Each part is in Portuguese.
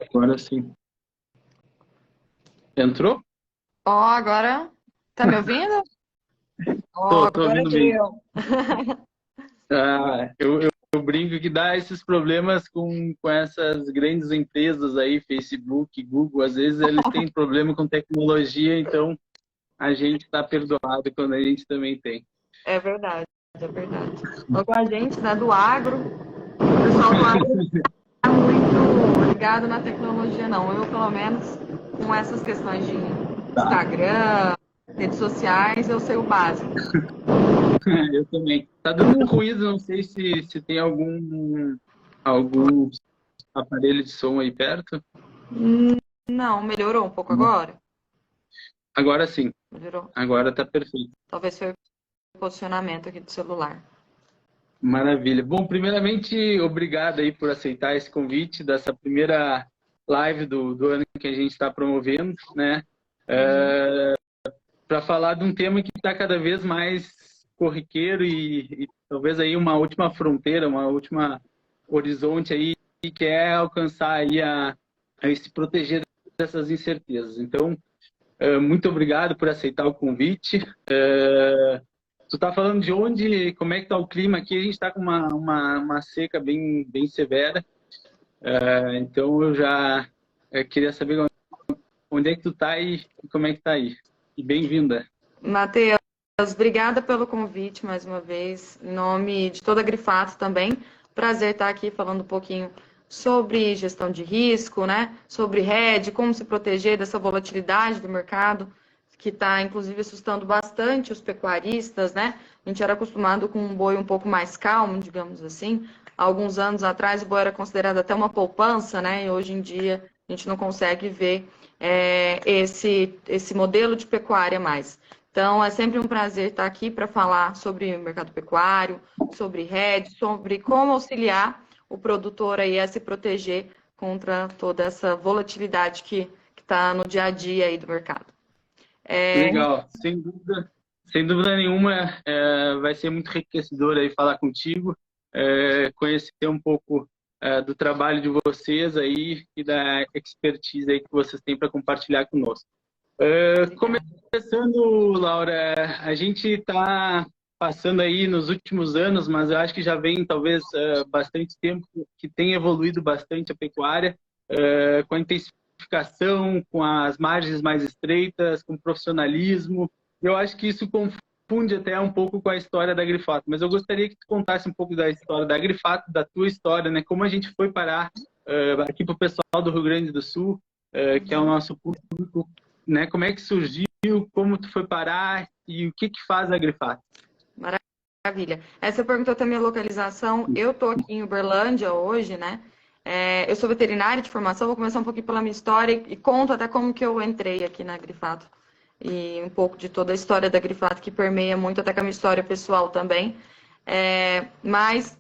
Agora sim. Entrou? Ó, agora tá me ouvindo? Ó, Tô agora ouvindo bem. deu. Eu brinco que dá esses problemas com essas grandes empresas aí, Facebook, Google, às vezes eles têm problema com tecnologia, então a gente está perdoado quando a gente também tem. É verdade, é verdade. Falou com a gente, né, do agro. O pessoal do agro não tá muito ligado na tecnologia, não. Eu, pelo menos, com essas questões de Tá. Instagram, redes sociais, eu sei o básico. Eu também. Tá dando um ruído, não sei se tem algum aparelho de som aí perto. Não, melhorou um pouco agora? Agora sim, Melhorou. agora tá perfeito. Talvez foi o posicionamento aqui do celular. Maravilha. Bom, primeiramente, obrigado aí por aceitar esse convite dessa primeira live do ano que a gente está promovendo, né? Uhum. Para falar de um tema que está cada vez mais corriqueiro e talvez aí uma última fronteira, uma última horizonte aí, que é alcançar aí a se proteger dessas incertezas. Então, muito obrigado por aceitar o convite. Tu tá falando de onde, como é que tá o clima aqui? A gente está com uma seca bem severa. Então eu já queria saber onde é que tu tá e como é que tá aí. E bem-vinda. Matheus, obrigada pelo convite mais uma vez. Em nome de toda a Grifato também. Prazer estar aqui falando um pouquinho sobre gestão de risco, né? Sobre hedge, como se proteger dessa volatilidade do mercado, que está inclusive assustando bastante os pecuaristas, né? A gente era acostumado com um boi um pouco mais calmo, digamos assim. Há alguns anos atrás, o boi era considerado até uma poupança, né? E hoje em dia a gente não consegue ver esse modelo de pecuária mais. Então, é sempre um prazer estar aqui para falar sobre o mercado pecuário, sobre rede, sobre como auxiliar o produtor aí a se proteger contra toda essa volatilidade que está no dia a dia aí do mercado. É, Legal. Sem dúvida nenhuma, vai ser muito enriquecedor aí falar contigo, conhecer um pouco do trabalho de vocês aí e da expertise aí que vocês têm para compartilhar conosco. obrigada. Começando, Laura, a gente está passando aí nos últimos anos, mas eu acho que já vem talvez bastante tempo que tem evoluído bastante a pecuária, com a intensificação, com as margens mais estreitas, com o profissionalismo. Eu acho que isso confunde até um pouco com a história da Grifato, mas eu gostaria que tu contasse um pouco da história da Grifato, da tua história, né? Como a gente foi parar aqui para o pessoal do Rio Grande do Sul, que é o nosso público, né? Como é que surgiu, como tu foi parar e o que que faz a Grifato? Maravilha. Essa perguntou também a localização. Eu estou aqui em Uberlândia hoje, né? Eu sou veterinária de formação, vou começar um pouquinho pela minha história e conto até como que eu entrei aqui na Grifato. E um pouco de toda a história da Grifato, que permeia muito até com a minha história pessoal também. Mas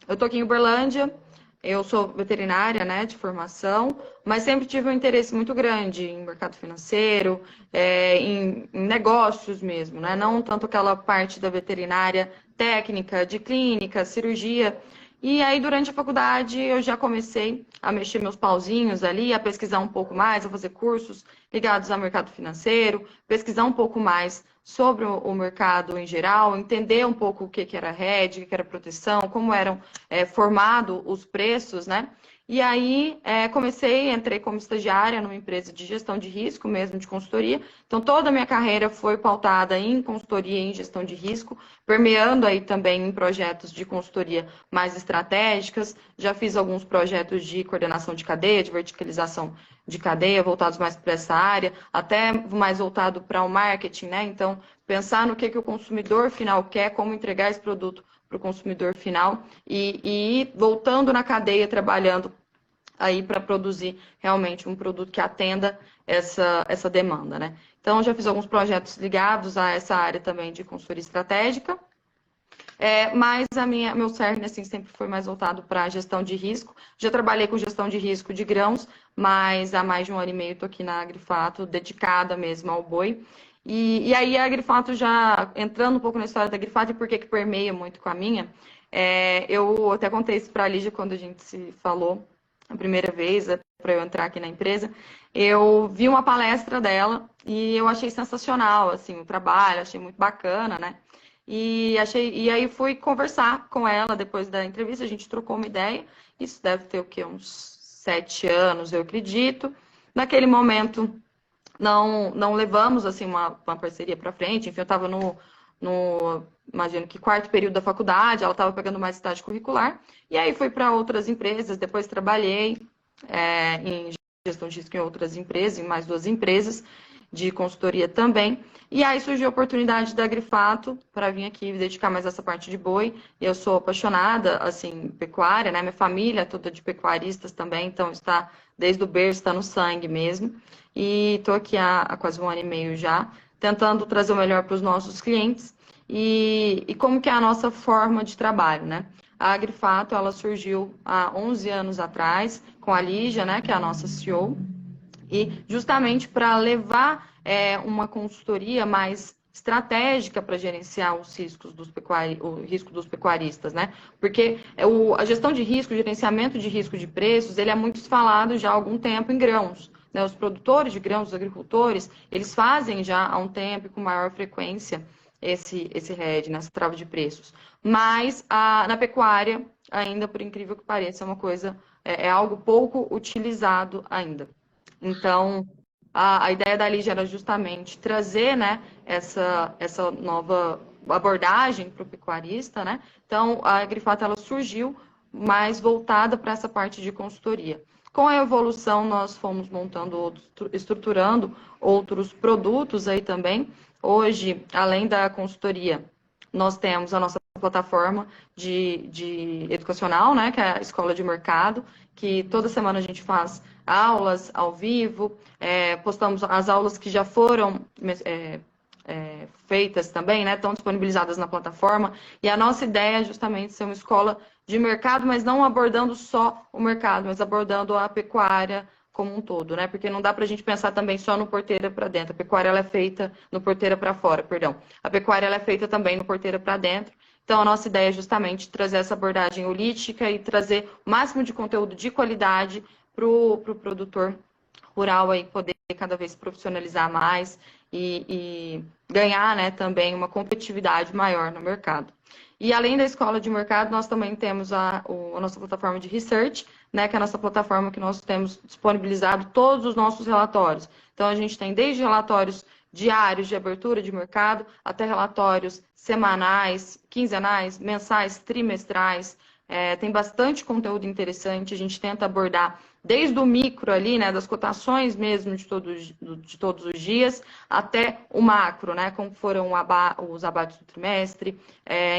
eu tô aqui em Uberlândia, eu sou veterinária, né, de formação, mas sempre tive um interesse muito grande em mercado financeiro, em negócios mesmo, né? Não tanto aquela parte da veterinária técnica, de clínica, cirurgia. E aí, durante a faculdade, eu já comecei a mexer meus pauzinhos ali, a pesquisar um pouco mais, a fazer cursos ligados ao mercado financeiro, pesquisar um pouco mais sobre o mercado em geral, entender um pouco o que era hedge, o que era proteção, como eram formados os preços, né? E aí entrei como estagiária numa empresa de gestão de risco mesmo, de consultoria. Então toda a minha carreira foi pautada em consultoria e em gestão de risco, permeando aí também em projetos de consultoria mais estratégicas. Já fiz alguns projetos de coordenação de cadeia, de verticalização de cadeia, voltados mais para essa área, até mais voltado para o marketing, né? Então, pensar no que o consumidor final quer, como entregar esse produto para o consumidor final e ir voltando na cadeia, trabalhando aí para produzir realmente um produto que atenda essa demanda, né? Então, já fiz alguns projetos ligados a essa área também de consultoria estratégica, mas meu cerne assim, sempre foi mais voltado para a gestão de risco. Já trabalhei com gestão de risco de grãos, mas há mais de um ano e meio estou aqui na Agrifato, dedicada mesmo ao boi. E aí a Agrifato, já entrando um pouco na história da Agrifato e por que permeia muito com a minha, eu até contei isso para a Lígia quando a gente se falou, a primeira vez para eu entrar aqui na empresa, eu vi uma palestra dela e eu achei sensacional, assim, o trabalho, achei muito bacana, né? E aí fui conversar com ela depois da entrevista, a gente trocou uma ideia, isso deve ter o quê? Uns 7 anos, eu acredito. Naquele momento, não levamos assim uma parceria para frente. Enfim, eu estava imagino que quarto período da faculdade, ela estava pegando mais estágio curricular, e aí fui para outras empresas, depois trabalhei em gestão de risco em outras empresas, em mais 2 empresas de consultoria também. E aí surgiu a oportunidade da Grifato para vir aqui me dedicar mais a essa parte de boi. Eu sou apaixonada, assim, pecuária, né? Minha família é toda de pecuaristas também, então está desde o berço, está no sangue mesmo. E estou aqui há quase 1 ano e meio já, tentando trazer o melhor para os nossos clientes e como que é a nossa forma de trabalho, né? A Agrifato, ela surgiu há 11 anos atrás, com a Lígia, né, que é a nossa CEO, e justamente para levar uma consultoria mais estratégica para gerenciar os riscos o risco dos pecuaristas, né? Porque a gestão de risco, o gerenciamento de risco de preços, ele é muito falado já há algum tempo em grãos. Né? Os produtores de grãos, os agricultores, eles fazem já há um tempo e com maior frequência esse hedge, nessa trava de preços. Mas na pecuária, ainda por incrível que pareça, é uma coisa, é algo pouco utilizado ainda. Então, a ideia da Lígia era justamente trazer, né, essa nova abordagem para o pecuarista, né? Então, a Agrifato, ela surgiu mais voltada para essa parte de consultoria. Com a evolução, nós fomos montando, estruturando outros produtos aí também. Hoje, além da consultoria, nós temos a nossa plataforma de educacional, né, que é a Escola de Mercado, que toda semana a gente faz aulas ao vivo, postamos as aulas que já foram feitas também, né, estão disponibilizadas na plataforma, e a nossa ideia é justamente ser uma escola de mercado, mas não abordando só o mercado, mas abordando a pecuária como um todo, né? Porque não dá para a gente pensar também só no porteira para dentro. A pecuária ela é feita no porteira para fora, perdão. A pecuária ela é feita também no porteira para dentro. Então, a nossa ideia é justamente trazer essa abordagem holística e trazer o máximo de conteúdo de qualidade para o produtor rural aí poder cada vez se profissionalizar mais e ganhar, né, também uma competitividade maior no mercado. E além da escola de mercado, nós também temos a nossa plataforma de research, né, que é a nossa plataforma que nós temos disponibilizado todos os nossos relatórios. Então, a gente tem desde relatórios diários de abertura de mercado, até relatórios semanais, quinzenais, mensais, trimestrais. Tem bastante conteúdo interessante, a gente tenta abordar desde o micro ali, né, das cotações mesmo de todos os dias, até o macro, né, como foram os abates do trimestre,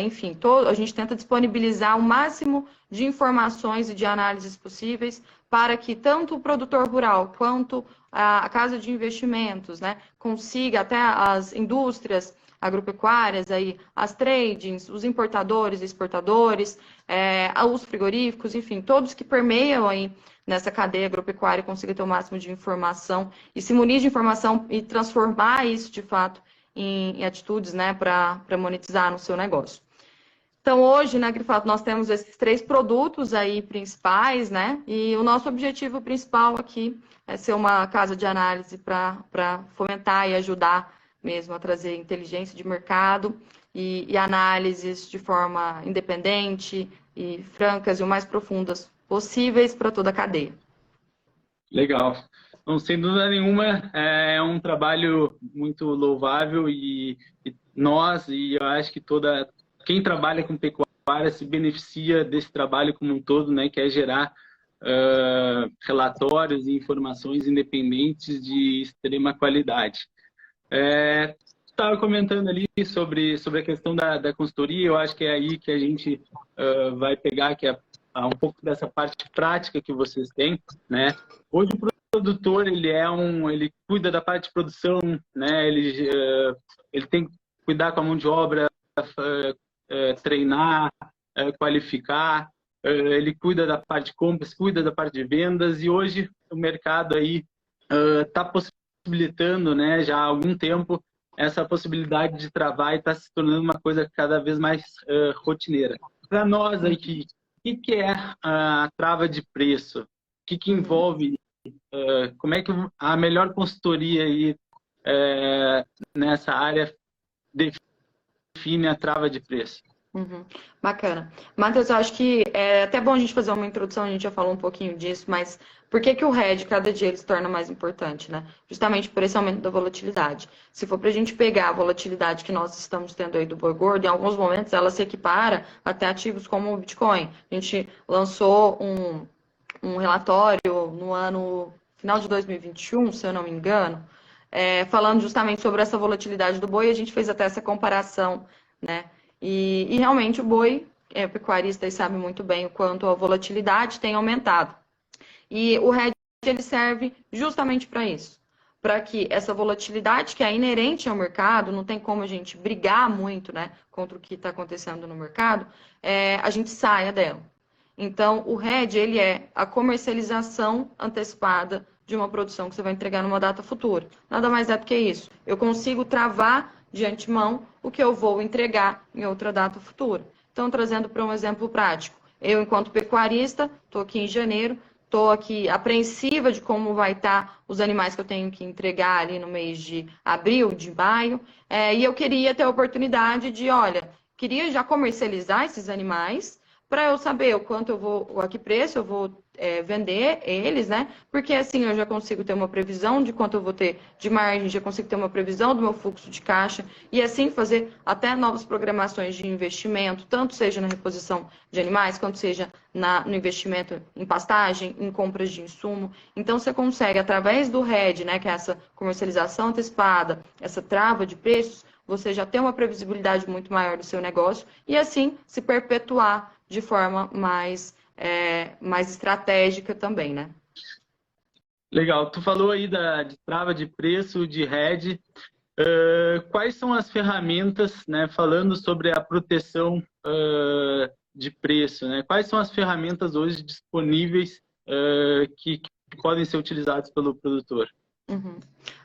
enfim, a gente tenta disponibilizar o máximo de informações e de análises possíveis para que tanto o produtor rural quanto a casa de investimentos, né, consiga, até as indústrias agropecuárias, aí, as tradings, os importadores e exportadores, os frigoríficos, enfim, todos que permeiam aí nessa cadeia agropecuária consiga ter o máximo de informação e se munir de informação e transformar isso, de fato, em atitudes, né, para monetizar no seu negócio. Então, hoje, na Agrifato, nós temos esses 3 produtos aí principais, né? E o nosso objetivo principal aqui é ser uma casa de análise para fomentar e ajudar mesmo a trazer inteligência de mercado e análises de forma independente e francas e o mais profundas possíveis para toda a cadeia. Legal. Não, sem dúvida nenhuma, é um trabalho muito louvável e eu acho que quem trabalha com pecuária se beneficia desse trabalho como um todo, né, que é gerar relatórios e informações independentes de extrema qualidade. Estava comentando ali sobre a questão da consultoria, eu acho que é aí que a gente vai pegar que é um pouco dessa parte prática que vocês têm, né? Hoje o produtor ele cuida da parte de produção, né? Ele tem que cuidar com a mão de obra, treinar, qualificar, ele cuida da parte de compras, cuida da parte de vendas e hoje o mercado aí está possibilitando, né? Já há algum tempo essa possibilidade de travar e está se tornando uma coisa cada vez mais rotineira. Para nós aqui, o que é a trava de preço? que envolve, como é que a melhor consultoria aí nessa área define a trava de preço? Uhum. Bacana. Matheus, eu acho que é até bom a gente fazer uma introdução, a gente já falou um pouquinho disso, mas por que que o hedge, cada dia, ele se torna mais importante, né? Justamente por esse aumento da volatilidade. Se for para a gente pegar a volatilidade que nós estamos tendo aí do boi gordo, em alguns momentos ela se equipara até ativos como o Bitcoin. A gente lançou um relatório no ano final de 2021, se eu não me engano, falando justamente sobre essa volatilidade do boi, a gente fez até essa comparação, né? E realmente o boi, o pecuarista aí sabe muito bem o quanto a volatilidade tem aumentado. E o hedge ele serve justamente para isso, para que essa volatilidade que é inerente ao mercado, não tem como a gente brigar muito, né, contra o que está acontecendo no mercado, a gente saia dela. Então, o hedge ele é a comercialização antecipada de uma produção que você vai entregar numa data futura. Nada mais é do que isso. Eu consigo travar de antemão o que eu vou entregar em outra data futura. Então, trazendo para um exemplo prático, eu, enquanto pecuarista, estou aqui em janeiro, estou aqui apreensiva de como vai estar os animais que eu tenho que entregar ali no mês de abril, de maio, e eu queria ter a oportunidade de, olha, queria já comercializar esses animais para eu saber o quanto eu vou, a que preço eu vou vender eles, né? Porque assim eu já consigo ter uma previsão de quanto eu vou ter de margem, já consigo ter uma previsão do meu fluxo de caixa e assim fazer até novas programações de investimento, tanto seja na reposição de animais, quanto seja no investimento em pastagem, em compras de insumo. Então você consegue, através do hedge, né, que é essa comercialização antecipada, essa trava de preços, você já tem uma previsibilidade muito maior do seu negócio e assim se perpetuar de forma mais estratégica também, né? Legal. Tu falou aí de trava de preço, de hedge. Quais são as ferramentas, né, falando sobre a proteção de preço, né? Quais são as ferramentas hoje disponíveis que podem ser utilizadas pelo produtor? Uhum.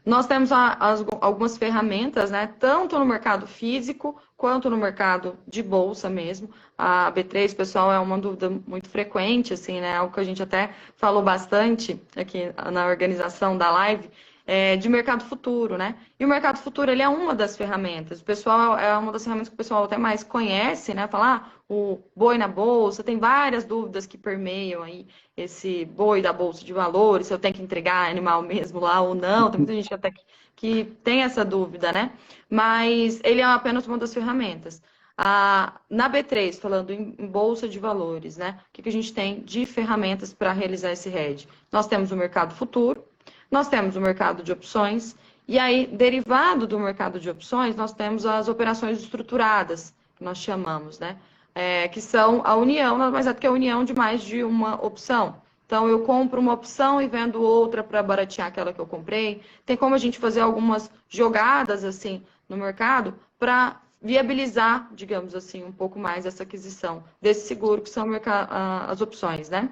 Nós temos algumas ferramentas, né, tanto no mercado físico quanto no mercado de bolsa mesmo. A B3, pessoal, é uma dúvida muito frequente, assim, né, algo que a gente até falou bastante aqui na organização da live, de mercado futuro, né? E o mercado futuro, ele é uma das ferramentas. O pessoal é uma das ferramentas que o pessoal até mais conhece, né? Falar o boi na bolsa, tem várias dúvidas que permeiam aí esse boi da bolsa de valores, se eu tenho que entregar animal mesmo lá ou não. Tem muita gente até que tem essa dúvida, né? Mas ele é apenas uma das ferramentas. Na B3, falando em bolsa de valores, né? O que a gente tem de ferramentas para realizar esse hedge? Nós temos o mercado futuro, nós temos o mercado de opções, e aí, derivado do mercado de opções, nós temos as operações estruturadas, que nós chamamos, né? Que são a união, nada mais é do que a união de mais de uma opção. Então, eu compro uma opção e vendo outra para baratear aquela que eu comprei. Tem como a gente fazer algumas jogadas, assim, no mercado para viabilizar, digamos assim, um pouco mais essa aquisição desse seguro, que são as opções, né?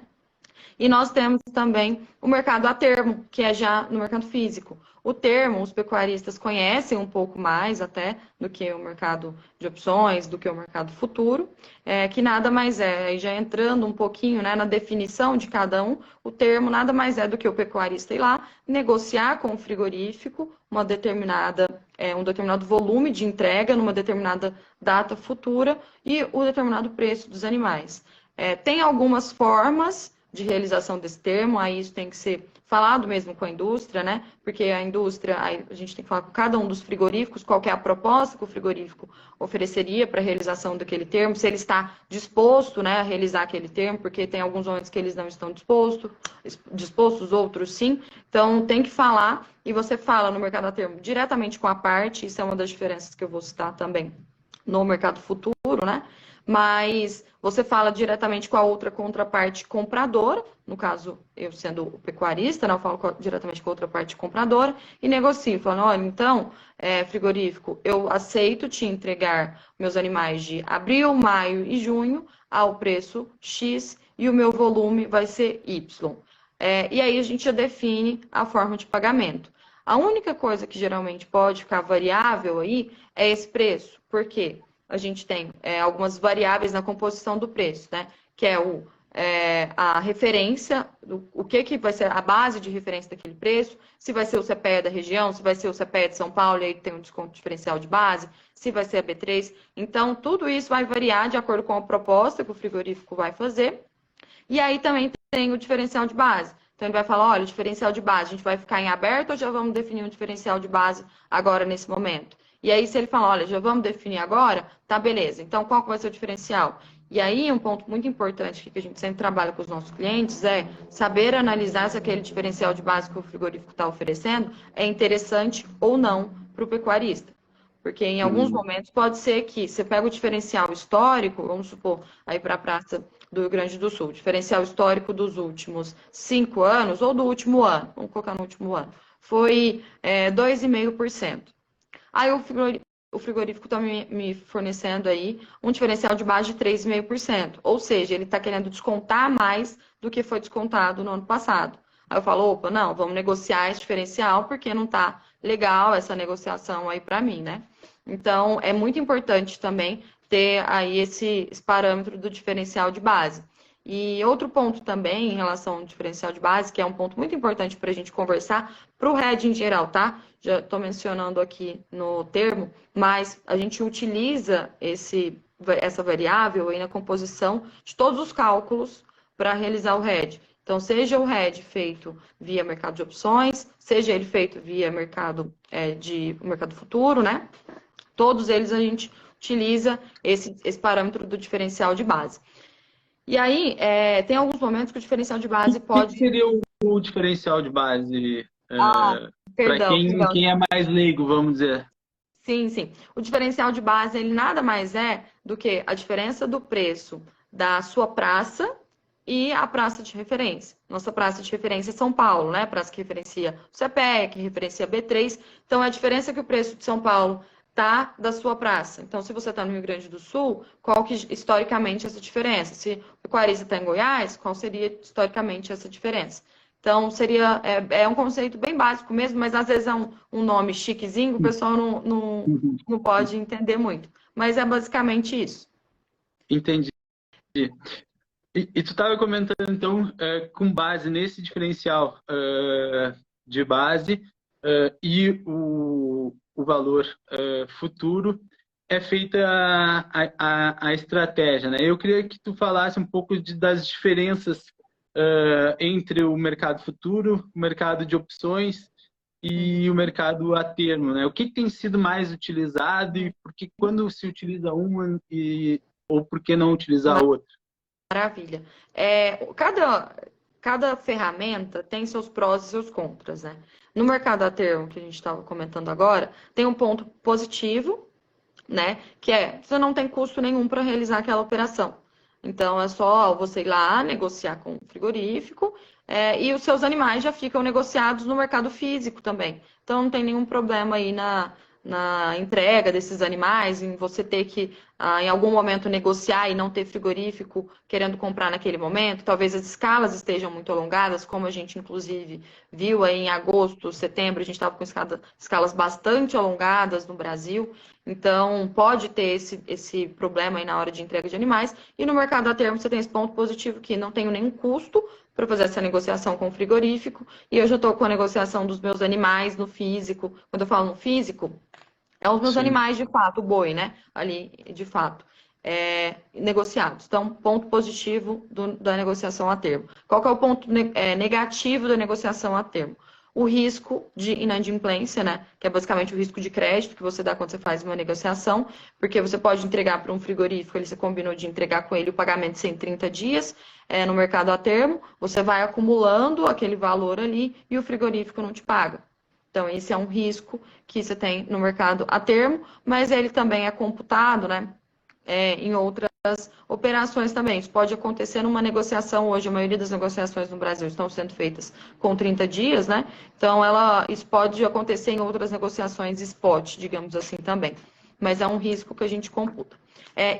E nós temos também o mercado a termo, que é já no mercado físico. O termo, os pecuaristas conhecem um pouco mais até do que o mercado de opções, do que o mercado futuro, que nada mais é, já entrando um pouquinho, né, na definição de cada um, o termo nada mais é do que o pecuarista ir lá, negociar com o frigorífico um determinado volume de entrega numa determinada data futura e o determinado preço dos animais. Tem algumas formas de realização desse termo, aí isso tem que ser falado mesmo com a indústria, né? Porque a indústria, aí a gente tem que falar com cada um dos frigoríficos, qual que é a proposta que o frigorífico ofereceria para a realização daquele termo, se ele está disposto, né, a realizar aquele termo, porque tem alguns momentos que eles não estão dispostos, outros sim. Então tem que falar, e você fala no mercado a termo diretamente com a parte, isso é uma das diferenças que eu vou citar também no mercado futuro, né? Mas você fala diretamente com a outra contraparte compradora, no caso, eu sendo o pecuarista, né, eu falo diretamente com a outra parte compradora e negocio, falando, olha, então, frigorífico, eu aceito te entregar meus animais de abril, maio e junho ao preço X e o meu volume vai ser Y. E aí a gente já define a forma de pagamento. A única coisa que geralmente pode ficar variável aí é esse preço. Por quê? A gente tem algumas variáveis na composição do preço, né? Que é a referência, o que vai ser a base de referência daquele preço, se vai ser o CPE da região, se vai ser o CPE de São Paulo, e aí tem um desconto diferencial de base, se vai ser a B3. Então, tudo isso vai variar de acordo com a proposta que o frigorífico vai fazer. E aí também tem o diferencial de base. Então, ele vai falar, olha, o diferencial de base, a gente vai ficar em aberto ou já vamos definir um diferencial de base agora, nesse momento? E aí, se ele falar, olha, já vamos definir agora, tá, beleza. Então, qual que vai ser o diferencial? E aí, um ponto muito importante que a gente sempre trabalha com os nossos clientes é saber analisar se aquele diferencial de base que o frigorífico está oferecendo é interessante ou não para o pecuarista. Porque em alguns momentos pode ser que você pega o diferencial histórico, vamos supor, aí para a praça do Rio Grande do Sul, diferencial histórico dos últimos 5 anos, ou do último ano, vamos colocar no último ano, foi 2,5%. Aí o frigorífico está me fornecendo aí um diferencial de base de 3,5%. Ou seja, ele está querendo descontar mais do que foi descontado no ano passado. Aí eu falo, opa, não, vamos negociar esse diferencial, porque não está legal essa negociação aí para mim, né? Então, é muito importante também ter aí esse parâmetro do diferencial de base. E outro ponto também em relação ao diferencial de base, que é um ponto muito importante para a gente conversar, para o RED em geral, tá? Já estou mencionando aqui no termo, mas a gente utiliza essa variável aí na composição de todos os cálculos para realizar o RED. Então, seja o RED feito via mercado de opções, seja ele feito via mercado mercado futuro, né? Todos eles a gente utiliza esse parâmetro do diferencial de base. E aí, tem alguns momentos que o diferencial de base pode... O que seria o diferencial de base para perdão. quem é mais leigo, vamos dizer? Sim, sim. O diferencial de base, ele nada mais é do que a diferença do preço da sua praça e a praça de referência. Nossa praça de referência é São Paulo, né? A praça que referencia o CPE, que referencia B3. Então, a diferença que o preço de São Paulo tá da sua praça. Então, se você está no Rio Grande do Sul, qual que historicamente essa diferença? Se o pecuarista está em Goiás, qual seria historicamente essa diferença? Então, seria um conceito bem básico mesmo, mas às vezes é um nome chiquezinho, o pessoal não pode entender muito. Mas é basicamente isso. Entendi. E tu estava comentando, então, com base nesse diferencial de base e o valor futuro, é feita a estratégia, né? Eu queria que tu falasse um pouco das diferenças entre o mercado futuro, o mercado de opções e o mercado a termo, né? O que tem sido mais utilizado e por que quando se utiliza uma ou por que não utilizar a outra? Maravilha. Cada ferramenta tem seus prós e seus contras, né? No mercado a termo, que a gente estava comentando agora, tem um ponto positivo, né? Que você não tem custo nenhum para realizar aquela operação. Então, é só você ir lá negociar com o frigorífico e os seus animais já ficam negociados no mercado físico também. Então, não tem nenhum problema aí na entrega desses animais, em você ter que, em algum momento, negociar e não ter frigorífico querendo comprar naquele momento. Talvez as escalas estejam muito alongadas, como a gente, inclusive, viu aí em agosto, setembro, a gente estava com escalas bastante alongadas no Brasil. Então, pode ter esse problema aí na hora de entrega de animais. E no mercado a termo, você tem esse ponto positivo que não tenho nenhum custo para fazer essa negociação com o frigorífico. E eu já estou com a negociação dos meus animais no físico. Quando eu falo no físico, é os meus animais de fato, o boi, né? Ali, de fato, negociados. Então, ponto positivo da negociação a termo. Qual que é o ponto negativo da negociação a termo? O risco de inadimplência, né? Que é basicamente o risco de crédito que você dá quando você faz uma negociação, porque você pode entregar para um frigorífico, você combinou de entregar com ele o pagamento em 30 dias no mercado a termo, você vai acumulando aquele valor ali e o frigorífico não te paga. Então, esse é um risco que você tem no mercado a termo, mas ele também é computado, né? Em outras operações também. Isso pode acontecer numa negociação hoje, a maioria das negociações no Brasil estão sendo feitas com 30 dias, né? Então, isso pode acontecer em outras negociações spot, digamos assim, também. Mas é um risco que a gente computa.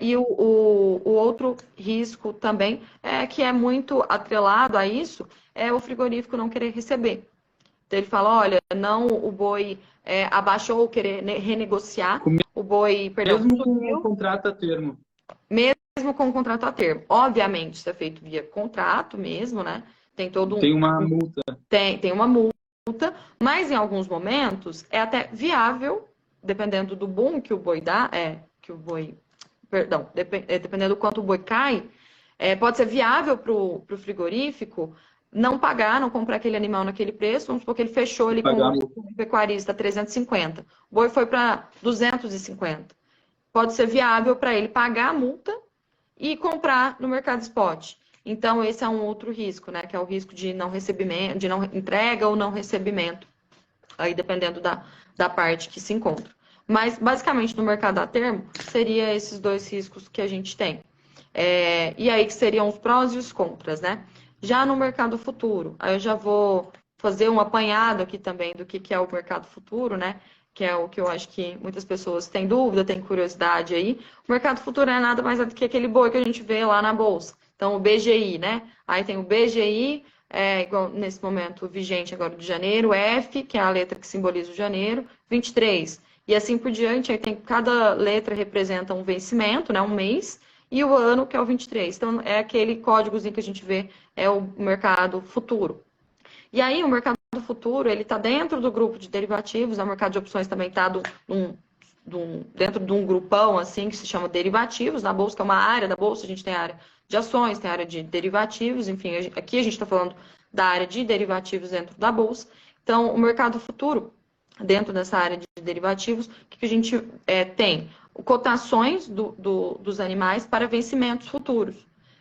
E o outro risco também, que é muito atrelado a isso, é o frigorífico não querer receber. Então, ele fala, olha, não, o boi abaixou ou querer renegociar, o boi, perdão, Mesmo com o contrato a termo. mesmo mesmo com o contrato a termo. Obviamente, isso é feito via contrato mesmo, né? Tem todo Tem uma multa. Tem uma multa, mas em alguns momentos é até viável, dependendo do boom que o boi dá, dependendo do quanto o boi cai, pode ser viável para o frigorífico não pagar, não comprar aquele animal naquele preço. Vamos supor que ele fechou ali com o pecuarista 350, o boi foi para 250. Pode ser viável para ele pagar a multa e comprar no mercado spot. Então, esse é um outro risco, né? Que é o risco de não recebimento, de não entrega ou não recebimento, aí dependendo da parte que se encontra. Mas, basicamente, no mercado a termo, seria esses dois riscos que a gente tem. E aí que seriam os prós e os contras, né? Já no mercado futuro, aí eu já vou fazer um apanhado aqui também do que é o mercado futuro, né? Que é o que eu acho que muitas pessoas têm dúvida, têm curiosidade aí. O mercado futuro é nada mais do que aquele boi que a gente vê lá na bolsa. Então, o BGI, né? Aí tem o BGI, igual nesse momento vigente agora de janeiro, o F, que é a letra que simboliza o janeiro, 23. E assim por diante, aí tem cada letra representa um vencimento, né? Um mês, e o ano, que é o 23. Então, é aquele códigozinho que a gente vê, é o mercado futuro. E aí, o mercado futuro, ele está dentro do grupo de derivativos, o mercado de opções também está dentro de um grupão, assim, que se chama derivativos, na bolsa, que é uma área da bolsa, a gente tem a área de ações, tem a área de derivativos, enfim, aqui a gente está falando da área de derivativos dentro da bolsa. Então, o mercado futuro, dentro dessa área de derivativos, o que a gente tem? Cotações dos animais para vencimentos futuros.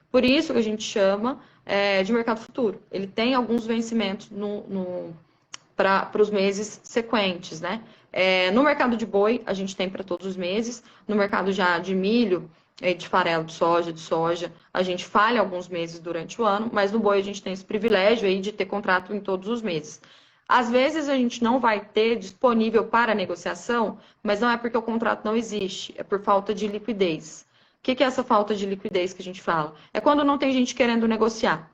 Por isso que a gente chama de mercado futuro. Ele tem alguns vencimentos para os meses sequentes, né? No mercado de boi, a gente tem para todos os meses. No mercado já de milho, de farelo de soja, a gente falha alguns meses durante o ano, mas no boi a gente tem esse privilégio aí de ter contrato em todos os meses. Às vezes a gente não vai ter disponível para negociação, mas não é porque o contrato não existe, é por falta de liquidez. O que é essa falta de liquidez que a gente fala? É quando não tem gente querendo negociar.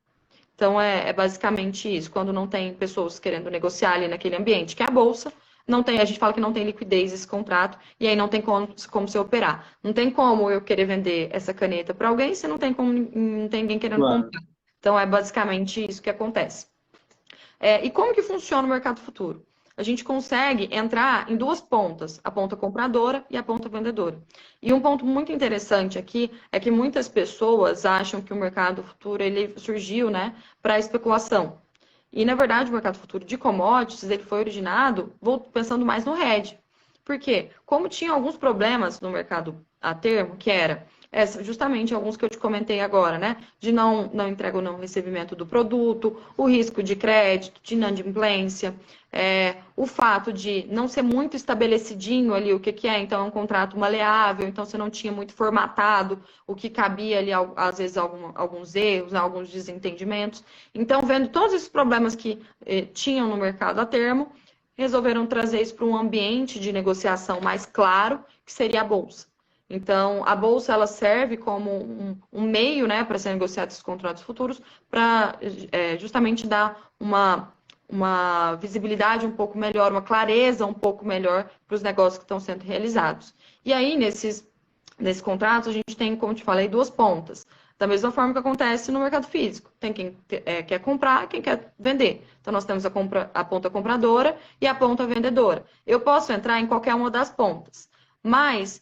Então, é basicamente isso. Quando não tem pessoas querendo negociar ali naquele ambiente, que é a bolsa, não tem, a gente fala que não tem liquidez esse contrato, e aí não tem como se operar. Não tem como eu querer vender essa caneta para alguém se não tem ninguém querendo comprar. Então, é basicamente isso que acontece. E como que funciona o mercado futuro? A gente consegue entrar em duas pontas, a ponta compradora e a ponta vendedora. E um ponto muito interessante aqui é que muitas pessoas acham que o mercado futuro ele surgiu, né, para especulação. E, na verdade, o mercado futuro de commodities ele foi originado pensando mais no hedge. Por quê? Como tinha alguns problemas no mercado a termo, que era justamente alguns que eu te comentei agora, né? De não entrega ou não recebimento do produto, o risco de crédito, de inadimplência, o fato de não ser muito estabelecidinho ali o que é, então é um contrato maleável, então você não tinha muito formatado o que cabia ali, às vezes, alguns erros, alguns desentendimentos. Então, vendo todos esses problemas que tinham no mercado a termo, resolveram trazer isso para um ambiente de negociação mais claro, que seria a bolsa. Então, a bolsa ela serve como um meio, né, para ser negociado esses contratos futuros, para justamente dar uma visibilidade um pouco melhor, uma clareza um pouco melhor para os negócios que estão sendo realizados. E aí, nesses contratos, a gente tem, como te falei, duas pontas. Da mesma forma que acontece no mercado físico. Tem quem quer comprar e quem quer vender. Então, nós temos a ponta compradora e a ponta vendedora. Eu posso entrar em qualquer uma das pontas, mas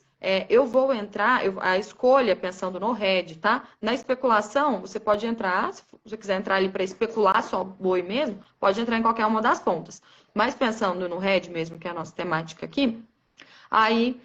eu vou entrar, a escolha, pensando no hedge, tá? Na especulação, você pode entrar, se você quiser entrar ali para especular só boi mesmo, pode entrar em qualquer uma das pontas. Mas pensando no hedge mesmo, que é a nossa temática aqui, aí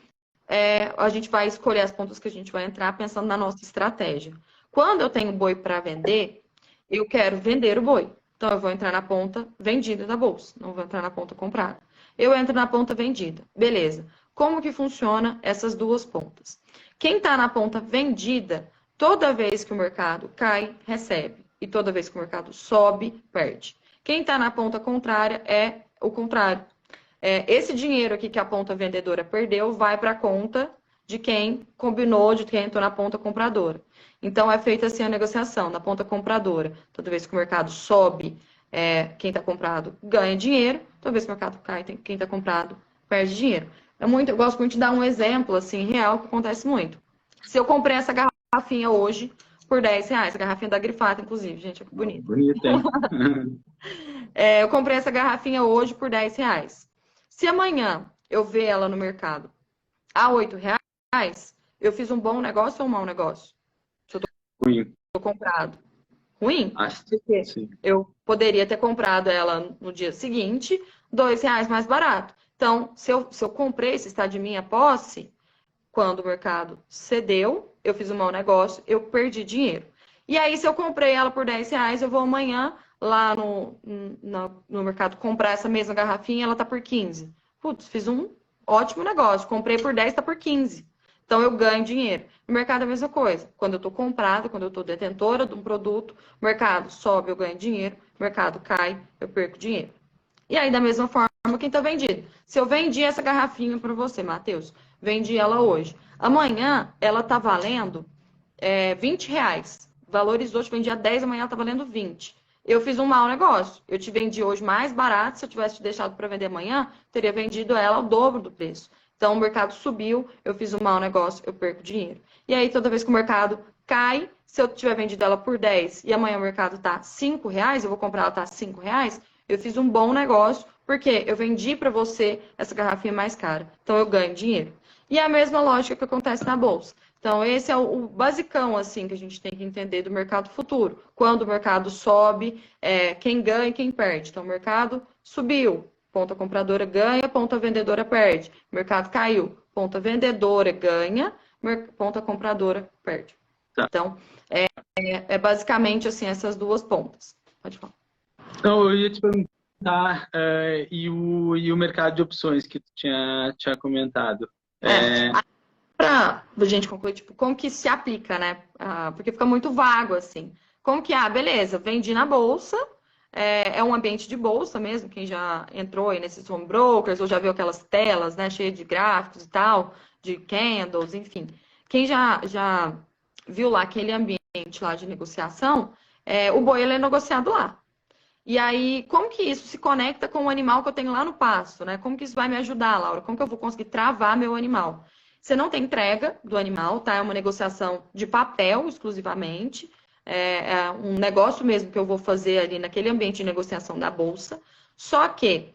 a gente vai escolher as pontas que a gente vai entrar pensando na nossa estratégia. Quando eu tenho boi para vender, eu quero vender o boi. Então, eu vou entrar na ponta vendida da bolsa, não vou entrar na ponta comprada. Eu entro na ponta vendida. Beleza. Como que funciona essas duas pontas? Quem está na ponta vendida, toda vez que o mercado cai, recebe. E toda vez que o mercado sobe, perde. Quem está na ponta contrária é o contrário. Esse dinheiro aqui que a ponta vendedora perdeu vai para a conta de quem combinou, de quem entrou na ponta compradora. Então, é feita assim a negociação na ponta compradora. Toda vez que o mercado sobe, quem está comprado ganha dinheiro. Toda vez que o mercado cai, quem está comprado perde dinheiro. Eu gosto muito de dar um exemplo assim real que acontece muito. Se eu comprei essa garrafa garrafinha hoje por R$10. A garrafinha da Grifata, inclusive, gente, olha que bonita. Bonita, hein? Eu comprei essa garrafinha hoje por R$10. Se amanhã eu ver ela no mercado a R$8, eu fiz um bom negócio ou um mau negócio? Se eu Ruim. tô comprado. Ruim? Acho Porque sim. eu poderia ter comprado ela no dia seguinte, R$2 mais barato. Então, se eu comprei, se está de minha posse, quando o mercado cedeu, eu fiz um mau negócio, eu perdi dinheiro. E aí, se eu comprei ela por R$10, eu vou amanhã lá no mercado comprar essa mesma garrafinha, ela tá por 15. Putz, fiz um ótimo negócio. Comprei por 10, tá por 15. Então, eu ganho dinheiro. No mercado é a mesma coisa. Quando eu estou comprada, quando eu estou detentora de um produto, o mercado sobe, eu ganho dinheiro. O mercado cai, eu perco dinheiro. E aí, da mesma forma, quem está vendido. Se eu vendi essa garrafinha para você, Matheus, vendi ela hoje. Amanhã, ela está valendo R$20. Valorizou, te vendi a 10, amanhã ela está valendo 20. Eu fiz um mau negócio. Eu te vendi hoje mais barato. Se eu tivesse te deixado para vender amanhã, teria vendido ela ao dobro do preço. Então, o mercado subiu, eu fiz um mau negócio, eu perco dinheiro. E aí, toda vez que o mercado cai, se eu tiver vendido ela por 10 e amanhã o mercado está R$5, eu vou comprar ela tá R$5, eu fiz um bom negócio, porque eu vendi para você essa garrafinha mais cara. Então, eu ganho dinheiro. E é a mesma lógica que acontece na bolsa. Então, esse é o basicão, assim, que a gente tem que entender do mercado futuro. Quando o mercado sobe, quem ganha e quem perde. Então, o mercado subiu, ponta compradora ganha, ponta vendedora perde. O mercado caiu, ponta vendedora ganha, ponta compradora perde. Tá. Então, é basicamente, assim, essas duas pontas. Pode falar. Então, eu ia te perguntar, e o mercado de opções que tu tinha comentado. Pra gente concluir, tipo, como que se aplica, né? Porque fica muito vago, assim. Como que, beleza, vendi na bolsa, é um ambiente de bolsa mesmo, quem já entrou aí nesses home brokers, ou já viu aquelas telas, né, cheias de gráficos e tal, de candles, enfim. Quem já viu lá aquele ambiente lá de negociação, o boi ele é negociado lá. E aí, como que isso se conecta com o animal que eu tenho lá no pasto, né? Como que isso vai me ajudar, Laura? Como que eu vou conseguir travar meu animal? Você não tem entrega do animal, tá? É uma negociação de papel exclusivamente. É um negócio mesmo que eu vou fazer ali naquele ambiente de negociação da bolsa. Só que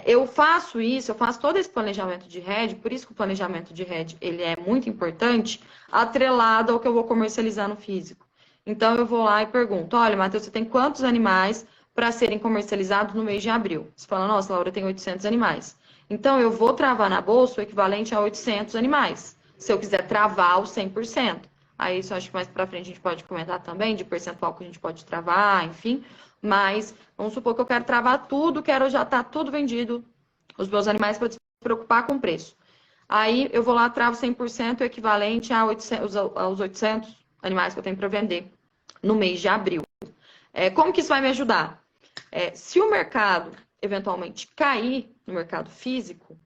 eu faço isso, eu faço todo esse planejamento de hedge, por isso que o planejamento de hedge ele é muito importante, atrelado ao que eu vou comercializar no físico. Então, eu vou lá e pergunto, olha, Matheus, você tem quantos animais para serem comercializados no mês de abril? Você fala, nossa, Laura, eu tenho 800 animais. Então, eu vou travar na bolsa o equivalente a 800 animais, se eu quiser travar os 100%. Aí, isso eu acho que mais para frente a gente pode comentar também, de percentual que a gente pode travar, enfim. Mas, vamos supor que eu quero travar tudo, quero já estar tudo vendido, os meus animais, para se preocupar com o preço. Aí, eu vou lá, travo 100%, o equivalente aos 800 animais que eu tenho para vender no mês de abril. Como que isso vai me ajudar? Se o mercado eventualmente cair no mercado físico,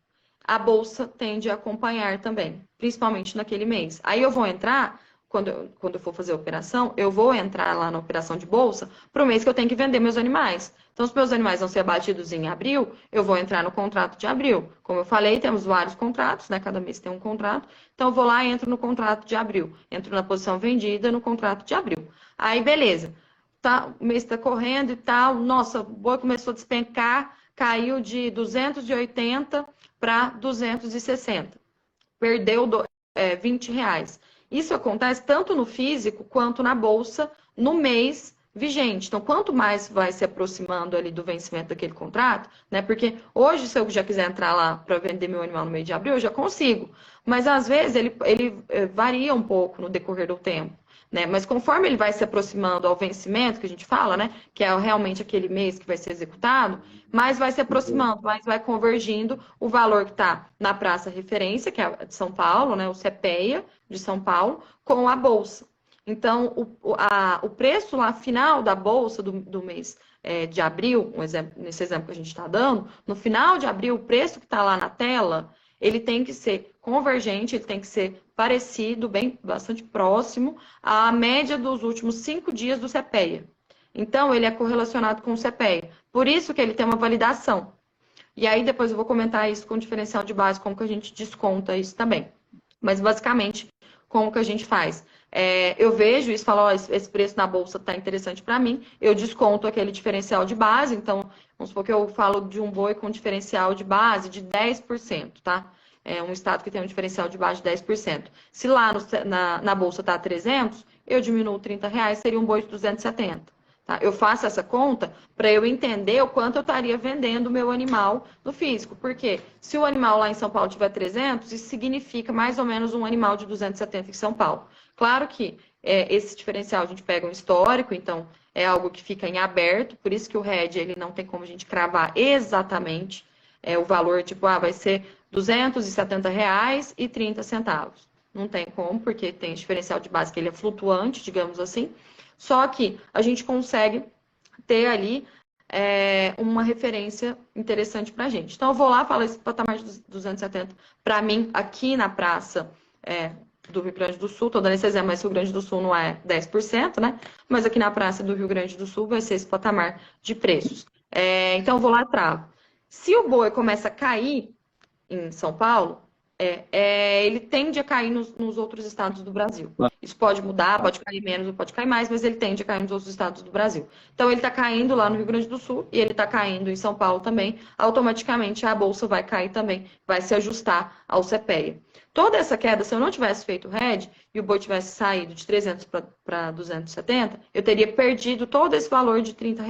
a bolsa tende a acompanhar também, principalmente naquele mês. Aí eu vou entrar, quando eu for fazer a operação, eu vou entrar lá na operação de bolsa para o mês que eu tenho que vender meus animais. Então, se meus animais vão ser abatidos em abril, eu vou entrar no contrato de abril. Como eu falei, temos vários contratos, né? Cada mês tem um contrato. Então, eu vou lá e entro no contrato de abril. Entro na posição vendida no contrato de abril. Aí, beleza. Tá, o mês está correndo e tal. Nossa, o boi começou a despencar, caiu de 280 para 260. Perdeu R$20. Isso acontece tanto no físico quanto na bolsa no mês vigente. Então, quanto mais vai se aproximando ali do vencimento daquele contrato, né? Porque hoje, se eu já quiser entrar lá para vender meu animal no mês de abril, eu já consigo. Mas às vezes ele varia um pouco no decorrer do tempo. Né? Mas conforme ele vai se aproximando ao vencimento, que a gente fala, né? Que é realmente aquele mês que vai ser executado, mais vai se aproximando, mais vai convergindo o valor que está na praça referência, que é de São Paulo, né? O CPEA de São Paulo, com a Bolsa. Então, o preço lá final da Bolsa do mês de abril, nesse exemplo que a gente está dando, no final de abril, o preço que está lá na tela, ele tem que ser convergente, ele tem que ser parecido, bastante próximo à média dos últimos 5 dias do CPEA. Então, ele é correlacionado com o CPEA. Por isso que ele tem uma validação. E aí, depois eu vou comentar isso com o diferencial de base, como que a gente desconta isso também. Mas, basicamente, como que a gente faz? Eu vejo isso, falo, ó, esse preço na bolsa está interessante para mim, eu desconto aquele diferencial de base, então, vamos supor que eu falo de um boi com diferencial de base de 10%, tá? É um estado que tem um diferencial de base de 10%. Se lá na bolsa está 300, eu diminuo R$ 30, seria um boi de 270. Tá? Eu faço essa conta para eu entender o quanto eu estaria vendendo o meu animal no físico. Porque se o animal lá em São Paulo tiver 300, isso significa mais ou menos um animal de 270 em São Paulo. Claro que esse diferencial a gente pega um histórico, então é algo que fica em aberto, por isso que o RED ele não tem como a gente cravar exatamente o valor, tipo, vai ser R$ 270,30. Não tem como, porque tem diferencial de base que ele é flutuante, digamos assim. Só que a gente consegue ter ali uma referência interessante para a gente. Então, eu vou lá, falo esse patamar de 270 para mim, aqui na praça do Rio Grande do Sul, estou dando esse exemplo, mas Rio Grande do Sul não é 10%, né? Mas aqui na praça do Rio Grande do Sul vai ser esse patamar de preços. Então, eu vou lá, travo. Se o boi começa a cair em São Paulo, ele tende a cair nos outros estados do Brasil. Isso pode mudar, pode cair menos ou pode cair mais, mas ele tende a cair nos outros estados do Brasil. Então, ele está caindo lá no Rio Grande do Sul e ele está caindo em São Paulo também. Automaticamente, a bolsa vai cair também, vai se ajustar ao CPEA. Toda essa queda, se eu não tivesse feito o RED e o boi tivesse saído de 300 para 270, eu teria perdido todo esse valor de R$ 30.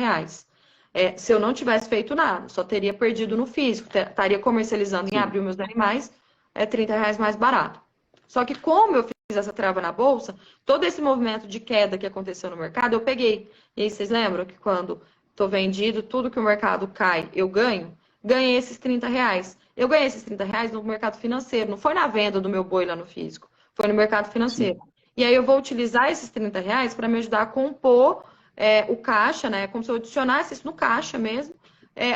Se eu não tivesse feito nada, só teria perdido no físico, estaria comercializando em abril meus animais, R$ 30 mais barato. Só que como eu fiz essa trava na bolsa, todo esse movimento de queda que aconteceu no mercado, eu peguei. E aí vocês lembram que quando estou vendido, tudo que o mercado cai, eu ganho? Ganhei esses R$ 30. Eu ganhei esses R$ 30 no mercado financeiro, não foi na venda do meu boi lá no físico, foi no mercado financeiro. Sim. E aí eu vou utilizar esses R$ 30 para me ajudar a compor o caixa, né? Como se eu adicionasse isso no caixa mesmo,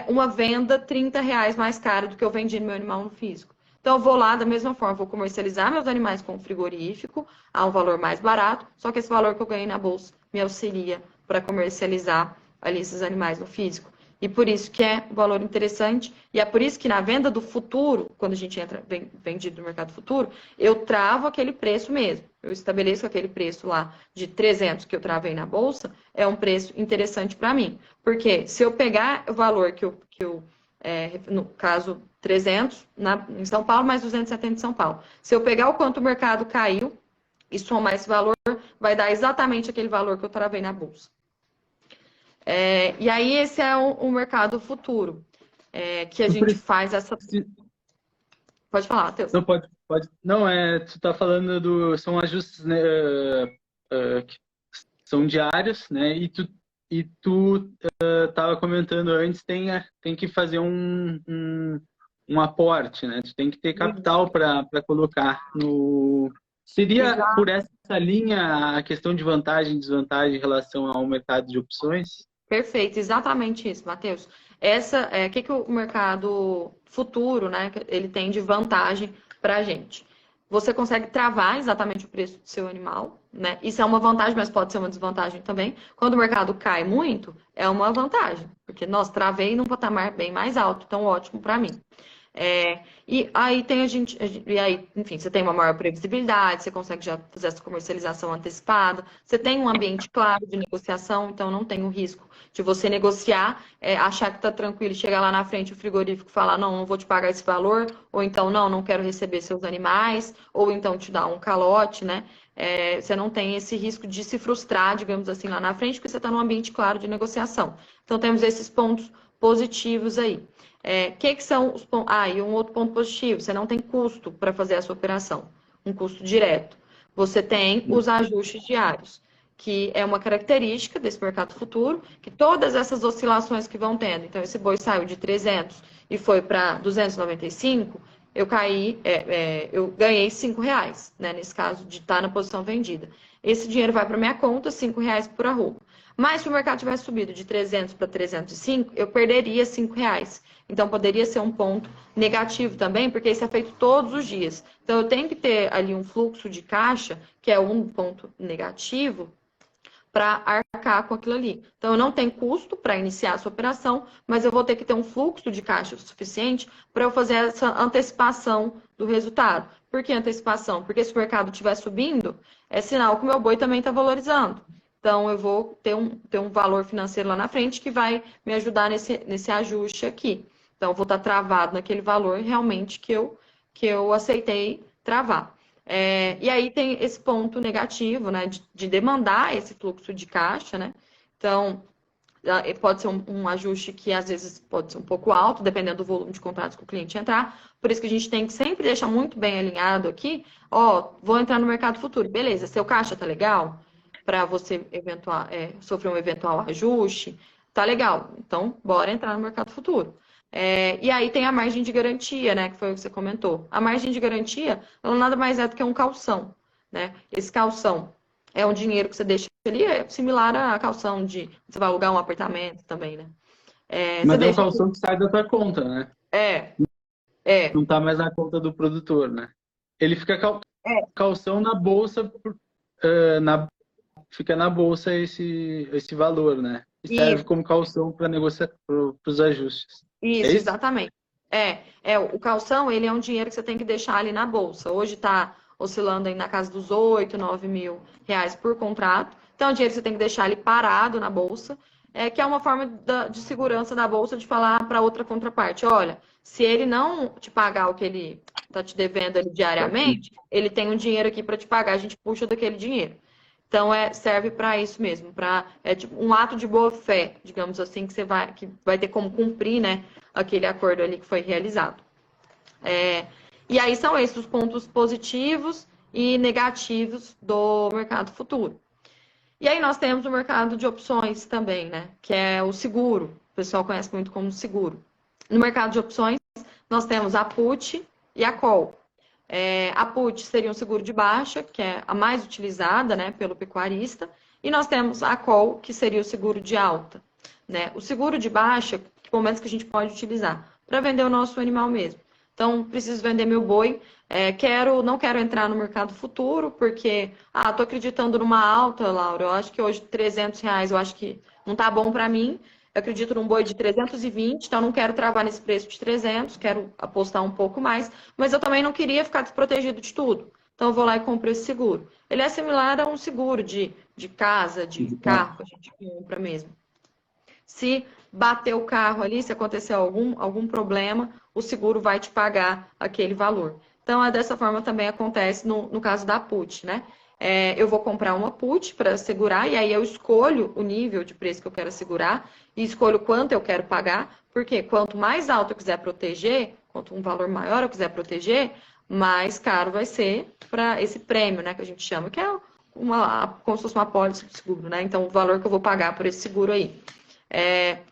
uma venda R$ 30 mais cara do que eu vendi no meu animal no físico. Então, eu vou lá, da mesma forma, vou comercializar meus animais com frigorífico a um valor mais barato, só que esse valor que eu ganhei na bolsa me auxilia para comercializar ali esses animais no físico. E por isso que é um valor interessante, e é por isso que na venda do futuro, quando a gente entra vendido no mercado futuro, eu travo aquele preço mesmo. Eu estabeleço aquele preço lá de 300 que eu travei na bolsa, é um preço interessante para mim. Porque se eu pegar o valor que eu no caso 300 em São Paulo, mais 270 em São Paulo. Se eu pegar o quanto o mercado caiu e somar esse valor, vai dar exatamente aquele valor que eu travei na bolsa. E aí esse é o mercado futuro, que a gente faz essa... Pode falar, Matheus. Não, pode. Não, tu está falando são ajustes, né, que são diários, né, e tu estava comentando antes, tem que fazer um aporte, né? Tu tem que ter capital para colocar no... Seria Exato. Por essa linha a questão de vantagem e desvantagem em relação ao mercado de opções? Perfeito, exatamente isso, Matheus. Que o mercado futuro, né, ele tem de vantagem para a gente? Você consegue travar exatamente o preço do seu animal, né? Isso é uma vantagem, mas pode ser uma desvantagem também. Quando o mercado cai muito, é uma vantagem, porque, nossa, travei num patamar bem mais alto, então ótimo para mim. E aí enfim, você tem uma maior previsibilidade, você consegue já fazer essa comercialização antecipada, você tem um ambiente claro de negociação, então não tem o risco de você negociar, achar que está tranquilo, chegar lá na frente o frigorífico falar, não vou te pagar esse valor, ou então não quero receber seus animais, ou então te dar um calote, né? Você não tem esse risco de se frustrar, digamos assim, lá na frente, porque você está num ambiente claro de negociação. Então temos esses pontos positivos aí. Que são os pontos? E um outro ponto positivo, você não tem custo para fazer essa operação, um custo direto. Você tem os ajustes diários, que é uma característica desse mercado futuro, que todas essas oscilações que vão tendo, então esse boi saiu de 300 e foi para 295, eu ganhei R$5, né, nesse caso de estar na posição vendida. Esse dinheiro vai para minha conta, R$5 por arroba. Mas se o mercado tivesse subido de 300 para 305, eu perderia R$5. Então, poderia ser um ponto negativo também, porque isso é feito todos os dias. Então, eu tenho que ter ali um fluxo de caixa, que é um ponto negativo, para arcar com aquilo ali. Então, eu não tenho custo para iniciar essa operação, mas eu vou ter que ter um fluxo de caixa suficiente para eu fazer essa antecipação do resultado. Por que antecipação? Porque se o mercado estiver subindo, é sinal que o meu boi também está valorizando. Então, eu vou ter um valor financeiro lá na frente que vai me ajudar nesse ajuste aqui. Então, eu vou estar travado naquele valor realmente que eu aceitei travar. E aí tem esse ponto negativo, né, de demandar esse fluxo de caixa, né? Então, pode ser um ajuste que às vezes pode ser um pouco alto, dependendo do volume de contratos que o cliente entrar. Por isso que a gente tem que sempre deixar muito bem alinhado aqui. Ó, vou entrar no mercado futuro. Beleza, seu caixa tá legal para você sofrer um eventual ajuste? Tá legal. Então, bora entrar no mercado futuro. E aí tem a margem de garantia, né? Que foi o que você comentou. A margem de garantia, ela nada mais é do que um calção, né? Esse calção é um dinheiro que você deixa ali, é similar à calção de você vai alugar um apartamento também, né? Mas é um calção que sai da tua conta, né? É, Não tá mais na conta do produtor, né? Ele fica calção na bolsa, fica na bolsa esse valor, né? E serve como calção para negociar para os ajustes. Isso, exatamente. O calção, ele é um dinheiro que você tem que deixar ali na bolsa. Hoje está oscilando aí na casa dos 8, 9 mil reais por contrato. Então, é um dinheiro que você tem que deixar ali parado na bolsa, que é uma forma de segurança da bolsa de falar para outra contraparte, olha, se ele não te pagar o que ele está te devendo ali diariamente, ele tem um dinheiro aqui para te pagar, a gente puxa daquele dinheiro. Então, serve para isso mesmo, tipo um ato de boa fé, digamos assim, que vai ter como cumprir, né, aquele acordo ali que foi realizado. E aí são esses os pontos positivos e negativos do mercado futuro. E aí nós temos o mercado de opções também, né, que é o seguro. O pessoal conhece muito como seguro. No mercado de opções, nós temos a put e a call. A put seria um seguro de baixa, que é a mais utilizada, né, pelo pecuarista, e nós temos a call, que seria o seguro de alta, né? O seguro de baixa, que momentos que a gente pode utilizar para vender o nosso animal mesmo. Então, preciso vender meu boi, não quero entrar no mercado futuro, porque, tô acreditando numa alta, Laura, eu acho que hoje R$ 300, eu acho que não tá bom para mim. Eu acredito num boi de 320, então não quero travar nesse preço de 300, quero apostar um pouco mais, mas eu também não queria ficar desprotegido de tudo. Então eu vou lá e compro esse seguro. Ele é similar a um seguro de casa, de carro, que a gente compra mesmo. Se bater o carro ali, se acontecer algum problema, o seguro vai te pagar aquele valor. Então, dessa forma também acontece no caso da put, né? Eu vou comprar uma put para segurar, e aí eu escolho o nível de preço que eu quero segurar e escolho quanto eu quero pagar, porque quanto mais alto eu quiser proteger, quanto um valor maior eu quiser proteger, mais caro vai ser para esse prêmio, né, que a gente chama, que é como se fosse uma pólice de seguro, né? Então, o valor que eu vou pagar por esse seguro aí.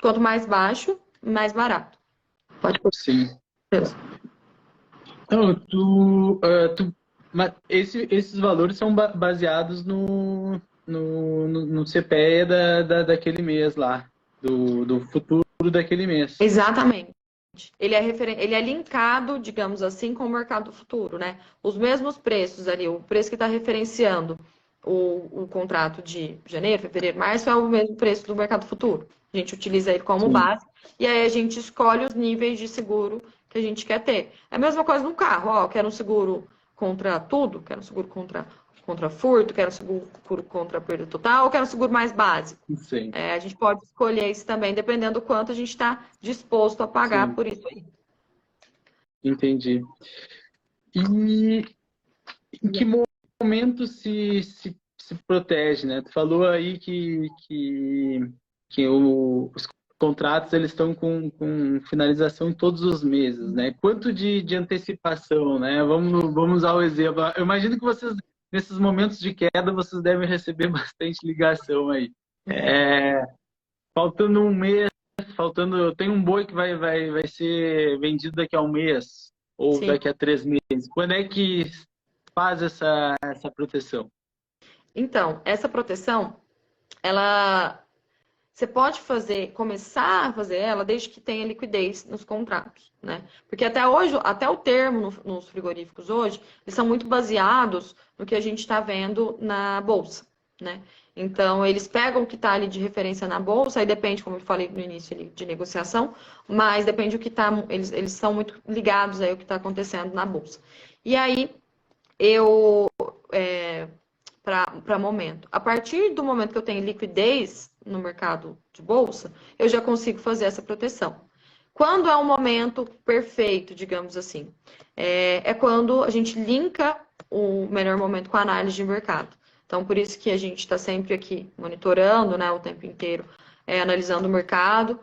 Quanto mais baixo, mais barato. Pode ser. Sim. Então, mas esses valores são baseados no CPE daquele mês lá, do futuro daquele mês. Exatamente. Ele é linkado, digamos assim, com o mercado futuro, né? Os mesmos preços ali, o preço que está referenciando o contrato de janeiro, fevereiro, março é o mesmo preço do mercado futuro. A gente utiliza ele como base e aí a gente escolhe os níveis de seguro que a gente quer ter. É a mesma coisa no carro, quero um seguro contra tudo, quero um seguro contra furto, quero um seguro contra perda total, ou quero um seguro mais básico. Sim. A gente pode escolher isso também, dependendo do quanto a gente está disposto a pagar por isso aí. Entendi. E em que momento se protege, né? Tu falou aí que os contratos eles estão com finalização em todos os meses, né? Quanto de antecipação, né? Vamos usar o exemplo. Eu imagino que vocês, nesses momentos de queda, vocês devem receber bastante ligação aí. Faltando um mês, eu tenho um boi que vai ser vendido daqui a um mês ou daqui a 3 meses. Quando é que faz essa proteção? Então, essa proteção, você pode começar a fazer ela desde que tenha liquidez nos contratos, né? Porque até hoje, até o termo nos frigoríficos hoje, eles são muito baseados no que a gente está vendo na bolsa, né? Então, eles pegam o que está ali de referência na bolsa, aí depende, como eu falei no início ali, de negociação, mas depende do que está, eles são muito ligados aí ao que está acontecendo na bolsa. E aí, eu, para momento, a partir do momento que eu tenho liquidez no mercado de bolsa, eu já consigo fazer essa proteção. Quando é um momento perfeito, digamos assim, é quando a gente linka o melhor momento com a análise de mercado. Então, por isso que a gente está sempre aqui monitorando, né, o tempo inteiro, analisando o mercado,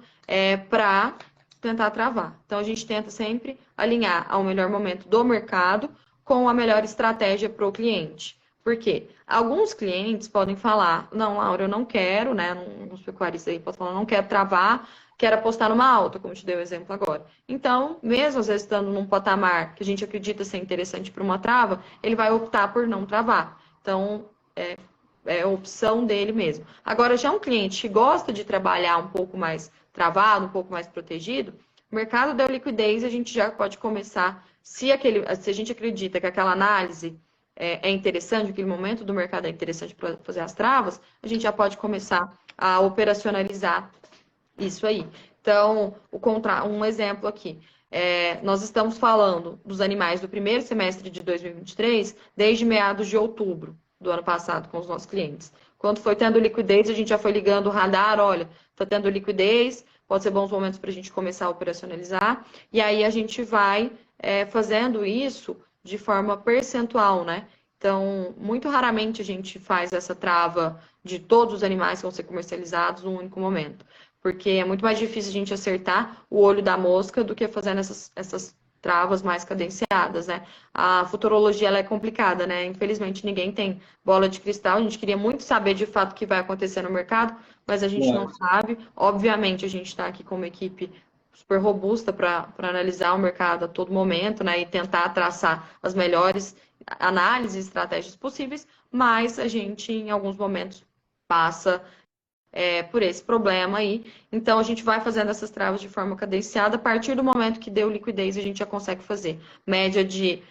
para tentar travar. Então, a gente tenta sempre alinhar ao melhor momento do mercado com a melhor estratégia para o cliente. Por quê? Alguns clientes podem falar, não, Laura, eu não quero, né, uns pecuaristas aí podem falar, não quero travar, quero apostar numa alta, como eu te dei o exemplo agora. Então, mesmo às vezes estando num patamar que a gente acredita ser interessante para uma trava, ele vai optar por não travar. Então, é a opção dele mesmo. Agora, já um cliente que gosta de trabalhar um pouco mais travado, um pouco mais protegido, o mercado deu liquidez, a gente já pode começar, se a gente acredita que aquela análise é interessante, aquele momento do mercado é interessante para fazer as travas, a gente já pode começar a operacionalizar isso aí. Então, um exemplo aqui. Nós estamos falando dos animais do primeiro semestre de 2023, desde meados de outubro do ano passado, com os nossos clientes. Quando foi tendo liquidez, a gente já foi ligando o radar, olha, está tendo liquidez, pode ser bons momentos para a gente começar a operacionalizar, e aí a gente vai fazendo isso de forma percentual, né? Então, muito raramente a gente faz essa trava de todos os animais que vão ser comercializados num único momento, porque é muito mais difícil a gente acertar o olho da mosca do que fazendo essas travas mais cadenciadas, né? A futurologia ela é complicada, né? Infelizmente ninguém tem bola de cristal. A gente queria muito saber de fato o que vai acontecer no mercado, mas a gente não sabe. Obviamente a gente está aqui com uma equipe super robusta para analisar o mercado a todo momento, né? E tentar traçar as melhores análises e estratégias possíveis, mas a gente em alguns momentos passa por esse problema aí. Então, a gente vai fazendo essas travas de forma cadenciada. A partir do momento que deu liquidez, a gente já consegue fazer média de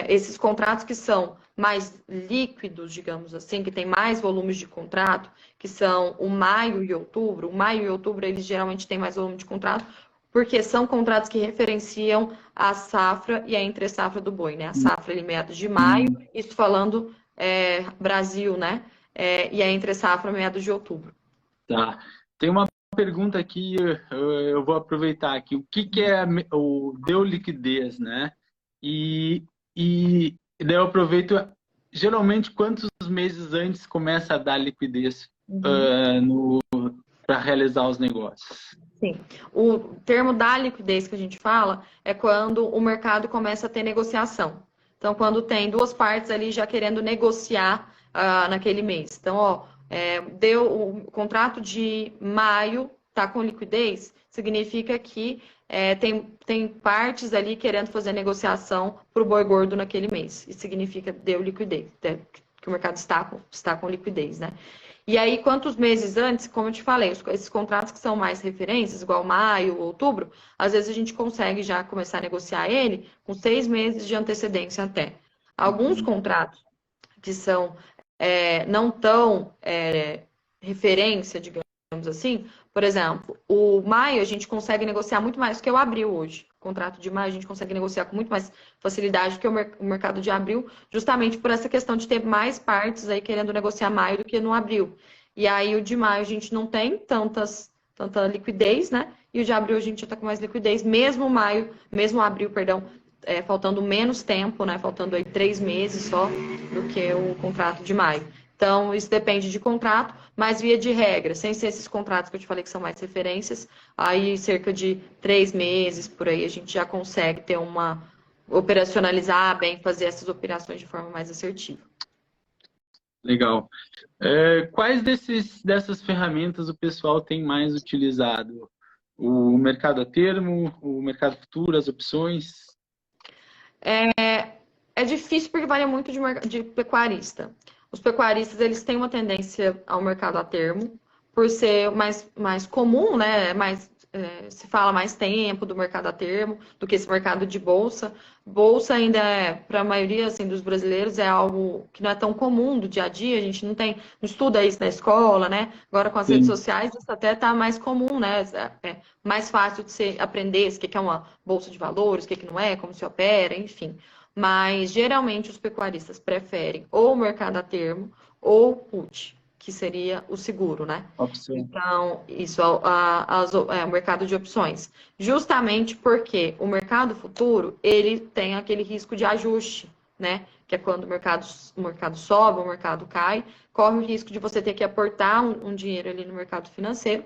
esses contratos que são mais líquidos, digamos assim, que tem mais volumes de contrato, que são o maio e outubro. O maio e outubro, eles geralmente têm mais volume de contrato, porque são contratos que referenciam a safra e a entre-safra do boi, né? A safra ali meados de maio, isso falando Brasil, né? E a entre-safra meados de outubro. Tá. Tem uma pergunta aqui, eu vou aproveitar aqui. O que é o deu liquidez, né? E daí eu aproveito, geralmente, quantos meses antes começa a dar liquidez para realizar os negócios? Sim. O termo da liquidez que a gente fala é quando o mercado começa a ter negociação. Então, quando tem duas partes ali já querendo negociar naquele mês. Então, ó, deu o contrato de maio, tá com liquidez, significa que tem partes ali querendo fazer negociação para o boi gordo naquele mês. Isso significa deu liquidez, que o mercado está com liquidez, né? E aí, quantos meses antes, como eu te falei, esses contratos que são mais referências, igual maio, outubro, às vezes a gente consegue já começar a negociar ele com 6 meses de antecedência até. Alguns contratos que são não tão referência, digamos assim, por exemplo, o maio a gente consegue negociar muito mais do que o abril hoje. O contrato de maio a gente consegue negociar com muito mais facilidade do que o mercado de abril, justamente por essa questão de ter mais partes aí querendo negociar maio do que no abril. E aí o de maio a gente não tem tanta liquidez, né? E o de abril a gente já está com mais liquidez, mesmo abril, perdão, faltando menos tempo, né? Faltando aí 3 meses só do que o contrato de maio. Então, isso depende de contrato, mas via de regra, sem ser esses contratos que eu te falei que são mais referências, aí cerca de 3 meses, por aí, a gente já consegue ter operacionalizar bem, fazer essas operações de forma mais assertiva. Legal. Quais dessas ferramentas o pessoal tem mais utilizado? O mercado a termo, o mercado futuro, as opções? É difícil porque varia muito de pecuarista. Os pecuaristas, eles têm uma tendência ao mercado a termo, por ser mais comum, né? Mais se fala mais tempo do mercado a termo do que esse mercado de bolsa. Bolsa ainda para a maioria assim, dos brasileiros, é algo que não é tão comum do dia a dia, a gente não estuda isso na escola, né? Agora com as redes Sim. sociais isso até está mais comum, né? É mais fácil de você aprender o que é uma bolsa de valores, o que não é, como se opera, enfim. Mas geralmente os pecuaristas preferem ou o mercado a termo ou put, que seria o seguro, né? Opção. Então, isso é o mercado de opções. Justamente porque o mercado futuro, ele tem aquele risco de ajuste, né? Que é quando o mercado sobe, o mercado cai, corre o risco de você ter que aportar um dinheiro ali no mercado financeiro.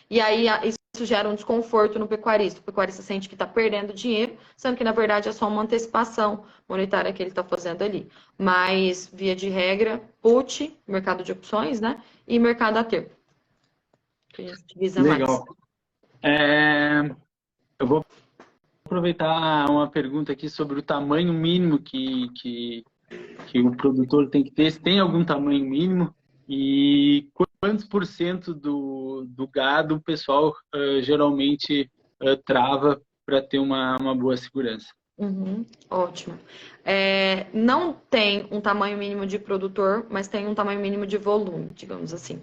E aí isso gera um desconforto no pecuarista. O pecuarista sente que está perdendo dinheiro, sendo que na verdade é só uma antecipação monetária que ele está fazendo ali. Mas, via de regra, put, mercado de opções, né? E mercado a termo, que a gente utiliza mais. Legal. É, eu vou aproveitar uma pergunta aqui sobre o tamanho mínimo que o produtor tem que ter. Se tem algum tamanho mínimo e quantos por cento do gado o pessoal geralmente trava para ter uma boa segurança? Uhum, ótimo. Não tem um tamanho mínimo de produtor, mas tem um tamanho mínimo de volume, digamos assim.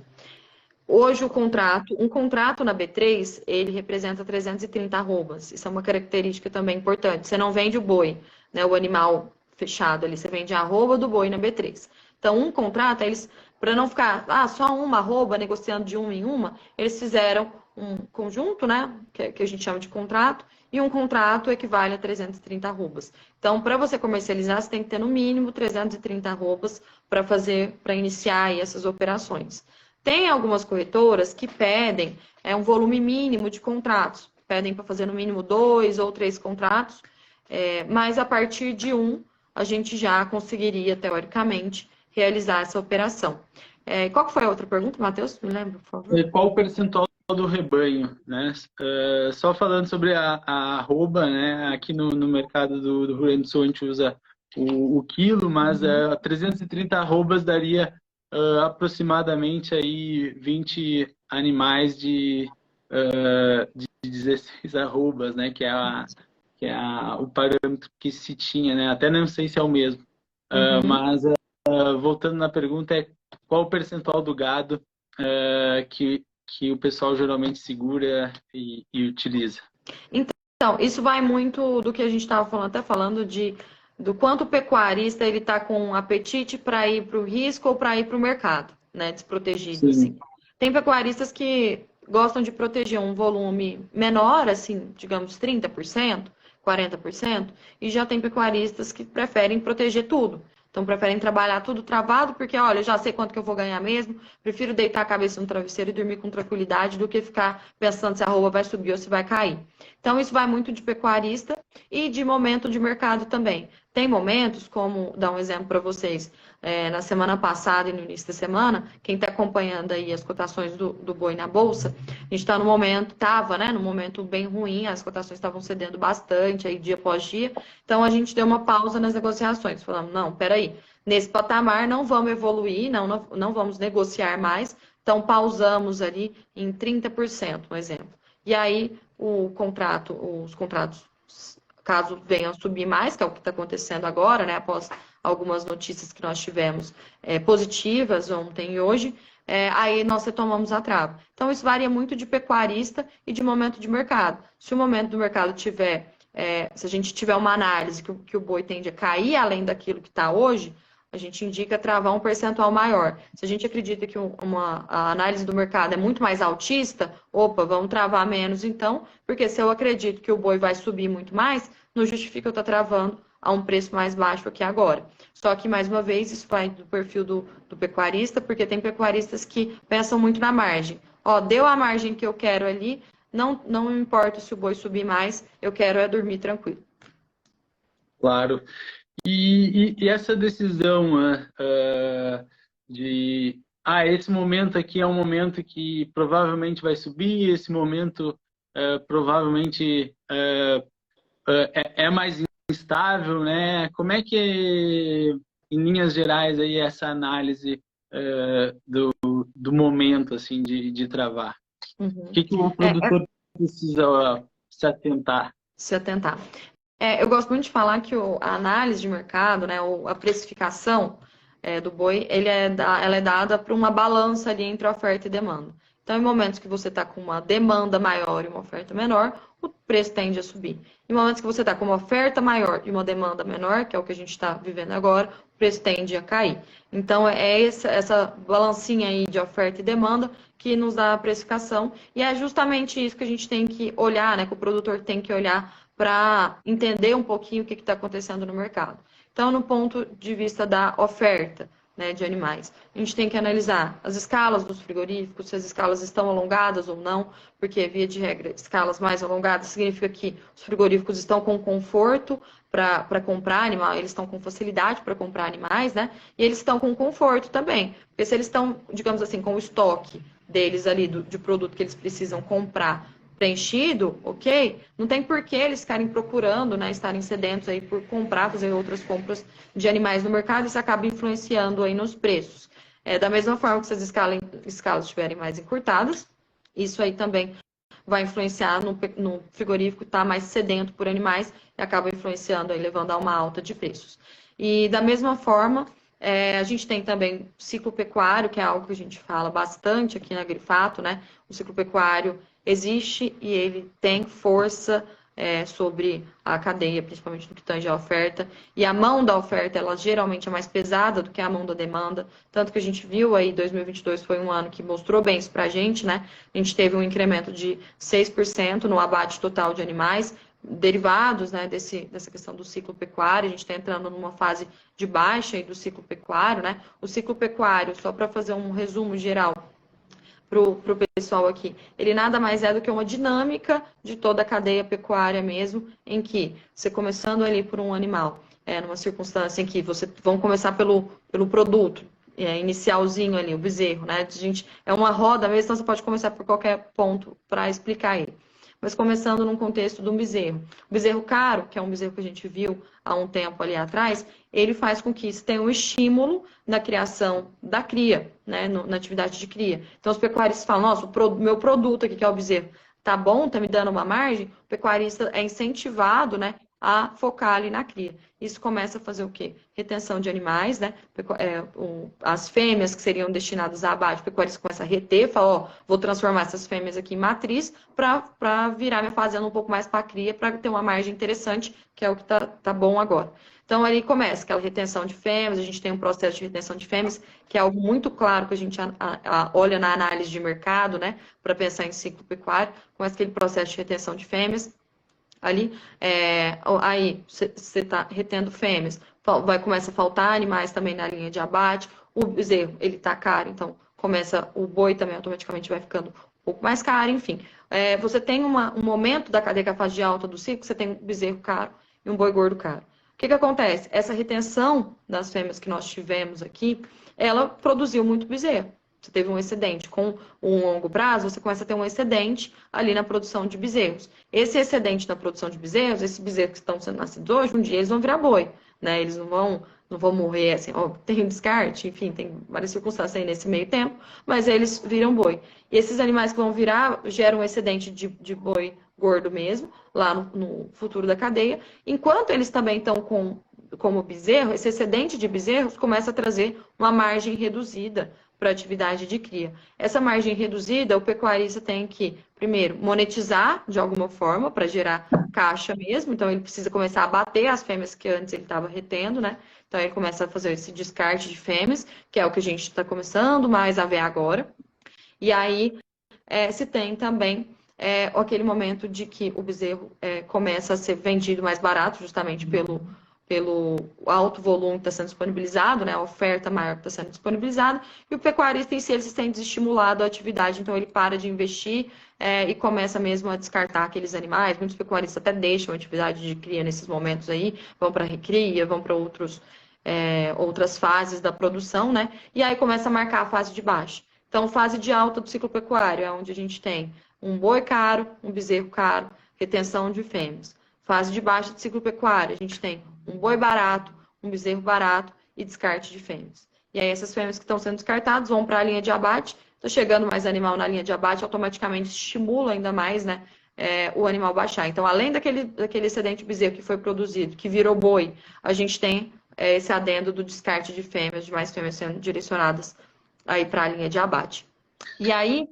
Hoje um contrato na B3, ele representa 330 arrobas. Isso é uma característica também importante. Você não vende o boi, né, o animal fechado ali, você vende a arroba do boi na B3. Então, um contrato, eles, para não ficar só uma arroba, negociando de uma em uma, eles fizeram um conjunto, né, que a gente chama de contrato, e um contrato equivale a 330 arrobas. Então, para você comercializar, você tem que ter no mínimo 330 arrobas para iniciar aí essas operações. Tem algumas corretoras que pedem um volume mínimo de contratos, pedem para fazer no mínimo 2 ou 3 contratos, mas a partir de a gente já conseguiria, teoricamente, realizar essa operação. Qual que foi a outra pergunta, Matheus? Me lembra, por favor? Qual o percentual do rebanho, né? Só falando sobre a arroba, né? Aqui no mercado do Rio Grande do Sul a gente usa o quilo, mas 330 arrobas daria aproximadamente aí 20 animais de 16 arrobas, né? O parâmetro que se tinha, né? Até não sei se é o mesmo. Mas voltando na pergunta, qual o percentual do gado que o pessoal geralmente segura e utiliza? Então, isso vai muito do que a gente estava falando, até falando do quanto o pecuarista ele está com apetite para ir para o risco ou para ir para o mercado, né? Desprotegido, assim. Sim, Tem pecuaristas que gostam de proteger um volume menor, assim, digamos 30%, 40%, e já tem pecuaristas que preferem proteger tudo. Então, preferem trabalhar tudo travado, porque, olha, eu já sei quanto que eu vou ganhar mesmo, prefiro deitar a cabeça no travesseiro e dormir com tranquilidade do que ficar pensando se a roupa vai subir ou se vai cair. Então, isso vai muito de pecuarista e de momento de mercado também. Tem momentos, como dar um exemplo para vocês, na semana passada e no início da semana, quem está acompanhando aí as cotações do boi na bolsa, a gente está no momento, estava, né, no momento bem ruim, as cotações estavam cedendo bastante aí dia após dia, então a gente deu uma pausa nas negociações, falamos, não, peraí, nesse patamar não vamos evoluir, não vamos negociar mais, então pausamos ali em 30%, um exemplo. E aí os contratos, caso venham a subir mais, que é o que está acontecendo agora, né, após algumas notícias que nós tivemos positivas ontem e hoje, aí nós retomamos a trava. Então, isso varia muito de pecuarista e de momento de mercado. Se o momento do mercado tiver, se a gente tiver uma análise que o boi tende a cair além daquilo que está hoje, a gente indica travar um percentual maior. Se a gente acredita que a análise do mercado é muito mais altista, opa, vamos travar menos então, porque se eu acredito que o boi vai subir muito mais, não justifica eu estar travando a um preço mais baixo aqui agora. Só que, mais uma vez, isso vai do perfil do pecuarista, porque tem pecuaristas que pensam muito na margem. Ó, deu a margem que eu quero ali, não importa se o boi subir mais, eu quero dormir tranquilo. Claro. E essa decisão de esse momento aqui é um momento que provavelmente vai subir, esse momento provavelmente é mais instável, né? Como é que, em linhas gerais, aí essa análise do momento assim de travar? O Uhum. que o produtor precisa se atentar? Se atentar. Eu gosto muito de falar que a análise de mercado, né, ou a precificação do boi, ela é dada por uma balança ali entre oferta e demanda. Então, em momentos que você está com uma demanda maior e uma oferta menor, o preço tende a subir. Em momentos que você está com uma oferta maior e uma demanda menor, que é o que a gente está vivendo agora, o preço tende a cair. Então, é essa balancinha aí de oferta e demanda que nos dá a precificação, e é justamente isso que a gente tem que olhar, né, que o produtor tem que olhar para entender um pouquinho o que está acontecendo no mercado. Então, no ponto de vista da oferta, né, de animais, a gente tem que analisar as escalas dos frigoríficos, se as escalas estão alongadas ou não, porque, via de regra, escalas mais alongadas significa que os frigoríficos estão com conforto para comprar animal, eles estão com facilidade para comprar animais, né? E eles estão com conforto também, porque se eles estão, digamos assim, com o estoque deles ali de produto que eles precisam comprar preenchido, ok? Não tem por que eles ficarem procurando, né, estarem sedentos aí por comprar, fazer outras compras de animais no mercado, isso acaba influenciando aí nos preços. Da mesma forma que se as escalas estiverem mais encurtadas, isso aí também vai influenciar no frigorífico estar mais sedento por animais e acaba influenciando aí, levando a uma alta de preços. E da mesma forma, a gente tem também ciclo pecuário, que é algo que a gente fala bastante aqui na Grifato, né? O ciclo pecuário existe e ele tem força sobre a cadeia, principalmente no que tange a oferta. E a mão da oferta, ela geralmente é mais pesada do que a mão da demanda. Tanto que a gente viu aí, 2022 foi um ano que mostrou bem isso pra gente, né? A gente teve um incremento de 6% no abate total de animais, derivados, né, dessa questão do ciclo pecuário. A gente está entrando numa fase de baixa aí do ciclo pecuário, né? O ciclo pecuário, só para fazer um resumo geral para o pessoal aqui, ele nada mais é do que uma dinâmica de toda a cadeia pecuária mesmo, em que você começando ali por um animal, numa circunstância em que você vão começar pelo produto, inicialzinho ali, o bezerro, né? É uma roda mesmo, então você pode começar por qualquer ponto para explicar ele. Mas começando num contexto de um bezerro. O bezerro caro, que é um bezerro que a gente viu há um tempo ali atrás, ele faz com que isso tenha um estímulo na criação da cria, né, na atividade de cria. Então, os pecuaristas falam, nossa, meu produto aqui, que é o bezerro, tá bom, tá me dando uma margem, o pecuarista é incentivado, né, a focar ali na cria. Isso começa a fazer o quê? Retenção de animais, né? As fêmeas que seriam destinadas a abate, o pecuarista começa a reter, fala, ó, vou transformar essas fêmeas aqui em matriz para virar minha fazenda um pouco mais para a cria, para ter uma margem interessante, que é o que tá bom agora. Então, ali começa aquela retenção de fêmeas, a gente tem um processo de retenção de fêmeas, que é algo muito claro que a gente olha na análise de mercado, né, para pensar em ciclo pecuário, começa aquele processo de retenção de fêmeas. Ali, aí você está retendo fêmeas, começa a faltar animais também na linha de abate, o bezerro, ele está caro, então o boi também automaticamente vai ficando um pouco mais caro, enfim. Você tem um momento da cadeia, que é a fase de alta do ciclo, você tem um bezerro caro e um boi gordo caro. O que acontece? Essa retenção das fêmeas que nós tivemos aqui, ela produziu muito bezerro. Você teve um excedente. Com um longo prazo, você começa a ter um excedente ali na produção de bezerros. Esse excedente na produção de bezerros, esses bezerros que estão sendo nascidos hoje, um dia eles vão virar boi, né? Eles não vão morrer assim, tem um descarte, enfim, tem várias circunstâncias aí nesse meio tempo, mas eles viram boi. E esses animais que vão virar geram um excedente de boi gordo mesmo, lá no futuro da cadeia, enquanto eles também estão como bezerro, esse excedente de bezerros começa a trazer uma margem reduzida para atividade de cria. Essa margem reduzida, o pecuarista tem que, primeiro, monetizar de alguma forma para gerar caixa mesmo, então ele precisa começar a bater as fêmeas que antes ele estava retendo, né? Então ele começa a fazer esse descarte de fêmeas, que é o que a gente está começando mais a ver agora. E aí se tem também aquele momento de que o bezerro começa a ser vendido mais barato, justamente pelo alto volume que está sendo disponibilizado, né, a oferta maior que está sendo disponibilizada, e o pecuarista em si ele se sente desestimulado à atividade, então ele para de investir e começa mesmo a descartar aqueles animais. Muitos pecuaristas até deixam a atividade de cria nesses momentos aí, vão para recria, vão para outras fases da produção, né, e aí começa a marcar a fase de baixa. Então, fase de alta do ciclo pecuário é onde a gente tem um boi caro, um bezerro caro, retenção de fêmeas. Fase de baixa do ciclo pecuário, a gente tem um boi barato, um bezerro barato e descarte de fêmeas. E aí essas fêmeas que estão sendo descartadas vão para a linha de abate, está chegando mais animal na linha de abate, automaticamente estimula ainda mais, né, o animal baixar. Então, além daquele excedente bezerro que foi produzido, que virou boi, a gente tem esse adendo do descarte de fêmeas, de mais fêmeas sendo direcionadas aí para a linha de abate. E aí,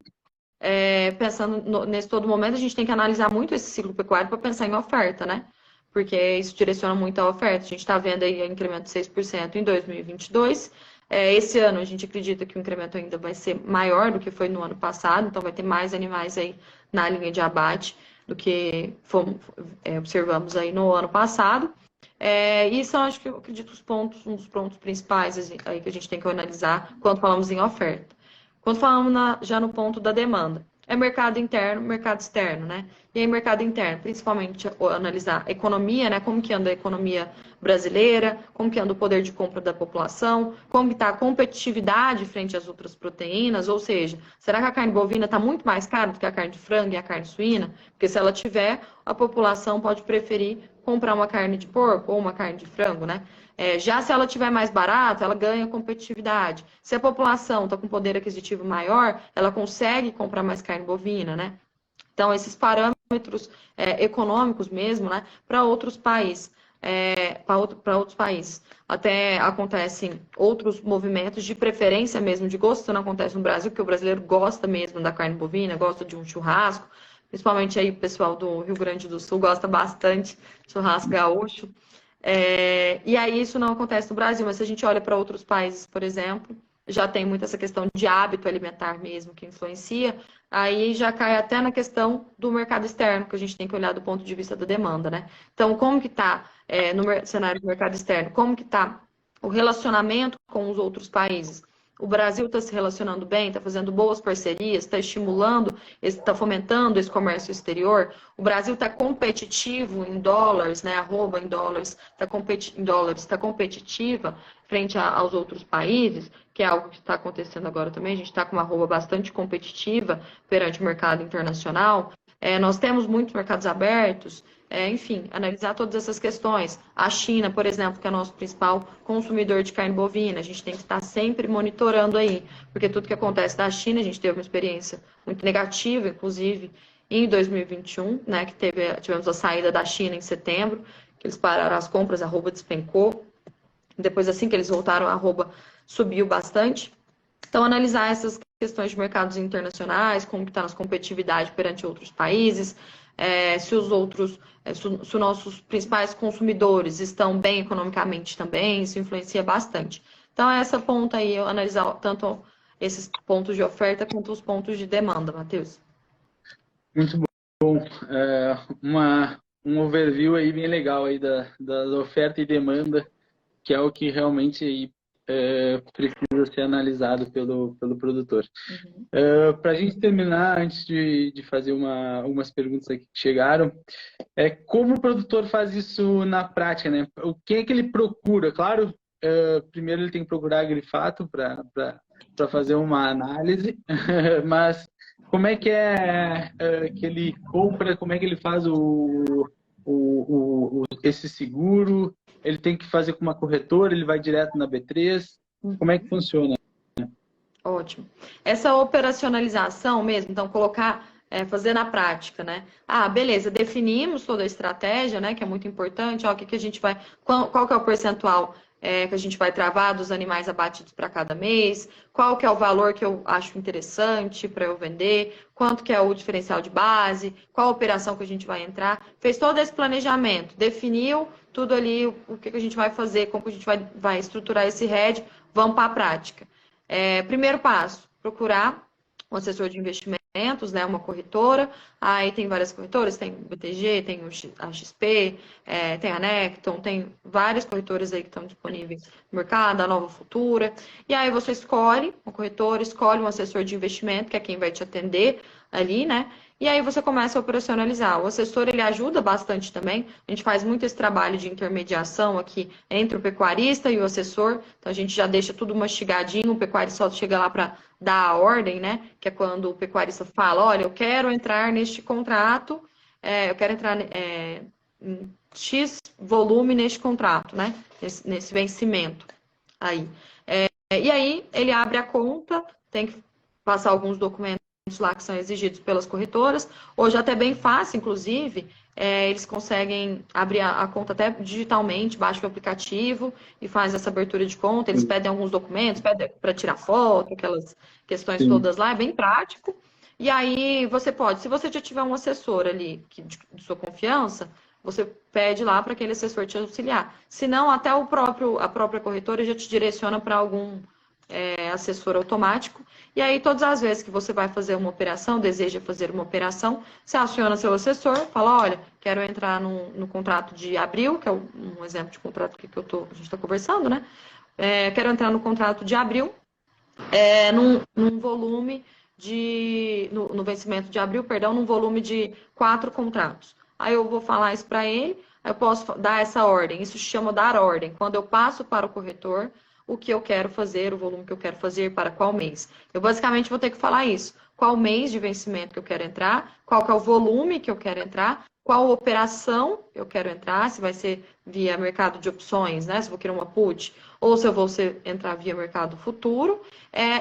pensando nesse todo momento, a gente tem que analisar muito esse ciclo pecuário para pensar em oferta, né? Porque isso direciona muito a oferta. A gente está vendo aí um incremento de 6% em 2022. Esse ano a gente acredita que o incremento ainda vai ser maior do que foi no ano passado, então vai ter mais animais aí na linha de abate do que observamos aí no ano passado. E são, acho que eu acredito, um dos pontos principais aí que a gente tem que analisar quando falamos em oferta. Quando falamos já no ponto da demanda, é mercado interno, mercado externo, né? E aí, mercado interno, principalmente analisar a economia, né? Como que anda a economia brasileira, como que anda o poder de compra da população, como que está a competitividade frente às outras proteínas, ou seja, será que a carne bovina está muito mais cara do que a carne de frango e a carne suína? Porque se ela tiver, a população pode preferir comprar uma carne de porco ou uma carne de frango, né? Já se ela tiver mais barata, ela ganha competitividade. Se a população está com poder aquisitivo maior, ela consegue comprar mais carne bovina, né? Então, esses parâmetros econômicos mesmo, né, para outros países. Para outros países. Até acontecem outros movimentos de preferência mesmo de gosto, não acontece no Brasil, porque o brasileiro gosta mesmo da carne bovina, gosta de um churrasco, principalmente aí o pessoal do Rio Grande do Sul gosta bastante de churrasco gaúcho. E aí isso não acontece no Brasil, mas se a gente olha para outros países, por exemplo, já tem muito essa questão de hábito alimentar mesmo que influencia, aí já cai até na questão do mercado externo, que a gente tem que olhar do ponto de vista da demanda, né? Então, como que está no cenário do mercado externo? Como que está o relacionamento com os outros países? O Brasil está se relacionando bem, está fazendo boas parcerias, está estimulando, está fomentando esse comércio exterior. O Brasil está competitivo em dólares, né? Arroba em dólares, está competitiva frente aos outros países, que é algo que está acontecendo agora também. A gente está com uma arroba bastante competitiva perante o mercado internacional. Nós temos muitos mercados abertos. Enfim, analisar todas essas questões. A China, por exemplo, que é nosso principal consumidor de carne bovina, a gente tem que estar sempre monitorando aí, porque tudo que acontece na China, a gente teve uma experiência muito negativa, inclusive, em 2021, né, que tivemos a saída da China em setembro, que eles pararam as compras, a arroba despencou. Depois, assim que eles voltaram, a arroba subiu bastante. Então, analisar essas questões de mercados internacionais, como está nas competitividade perante outros países, se os nossos principais consumidores estão bem economicamente também, isso influencia bastante. Então, essa ponta aí, eu analisar tanto esses pontos de oferta quanto os pontos de demanda, Matheus. Muito bom. Um overview aí bem legal aí da oferta e demanda, que é o que realmente aí, precisa ser analisado pelo produtor. Para a gente terminar, antes de fazer umas perguntas aqui que chegaram, como o produtor faz isso na prática, né? O que é que ele procura? Claro, primeiro ele tem que procurar a Grifato para fazer uma análise, mas como é que que ele compra, como é que ele faz esse seguro? Ele tem que fazer com uma corretora, ele vai direto na B3? Como é que funciona? Ótimo. Essa operacionalização mesmo, então fazer na prática, né? Beleza, definimos toda a estratégia, né? Que é muito importante. O que a gente vai, qual que é o percentual que a gente vai travar dos animais abatidos para cada mês? Qual que é o valor que eu acho interessante para eu vender? Quanto que é o diferencial de base? Qual a operação que a gente vai entrar? Fez todo esse planejamento, definiu tudo ali, o que a gente vai fazer, como que a gente vai estruturar esse RED, vamos para a prática. Primeiro passo, procurar um assessor de investimentos, né, uma corretora. Aí tem várias corretoras, tem o BTG, tem a XP, tem a Necton, tem várias corretoras aí que estão disponíveis no mercado, a Nova Futura. E aí você escolhe uma corretora, escolhe um assessor de investimento, que é quem vai te atender ali, né? E aí você começa a operacionalizar. O assessor, ele ajuda bastante também. A gente faz muito esse trabalho de intermediação aqui entre o pecuarista e o assessor. Então, a gente já deixa tudo mastigadinho. O pecuarista só chega lá para dar a ordem, né? Que é quando o pecuarista fala, olha, eu quero entrar neste contrato, eu quero entrar em X volume neste contrato, né? Nesse vencimento aí. E aí, ele abre a conta, tem que passar alguns documentos lá que são exigidos pelas corretoras. Hoje até bem fácil, inclusive, eles conseguem abrir a conta até digitalmente, baixa o aplicativo e faz essa abertura de conta. Eles pedem alguns documentos, pedem para tirar foto, aquelas questões Sim. todas lá, é bem prático. E aí você pode, se você já tiver um assessor ali de sua confiança, você pede lá para aquele assessor te auxiliar. Se não, até a própria corretora já te direciona para algum assessor automático. E aí, todas as vezes que você vai fazer uma operação, deseja fazer uma operação, você aciona seu assessor, fala, olha, quero entrar no contrato de abril, que é um exemplo de contrato que a gente está conversando, né? Quero entrar no contrato de abril, num volume no vencimento de abril, perdão, num volume de 4 contratos. Aí eu vou falar isso para ele, aí eu posso dar essa ordem. Isso se chama dar ordem. Quando eu passo para o corretor o que eu quero fazer, o volume que eu quero fazer, para qual mês. Eu basicamente vou ter que falar isso. Qual mês de vencimento que eu quero entrar, qual que é o volume que eu quero entrar, qual operação eu quero entrar, se vai ser via mercado de opções, né? Se eu vou querer uma put, ou se eu vou entrar via mercado futuro,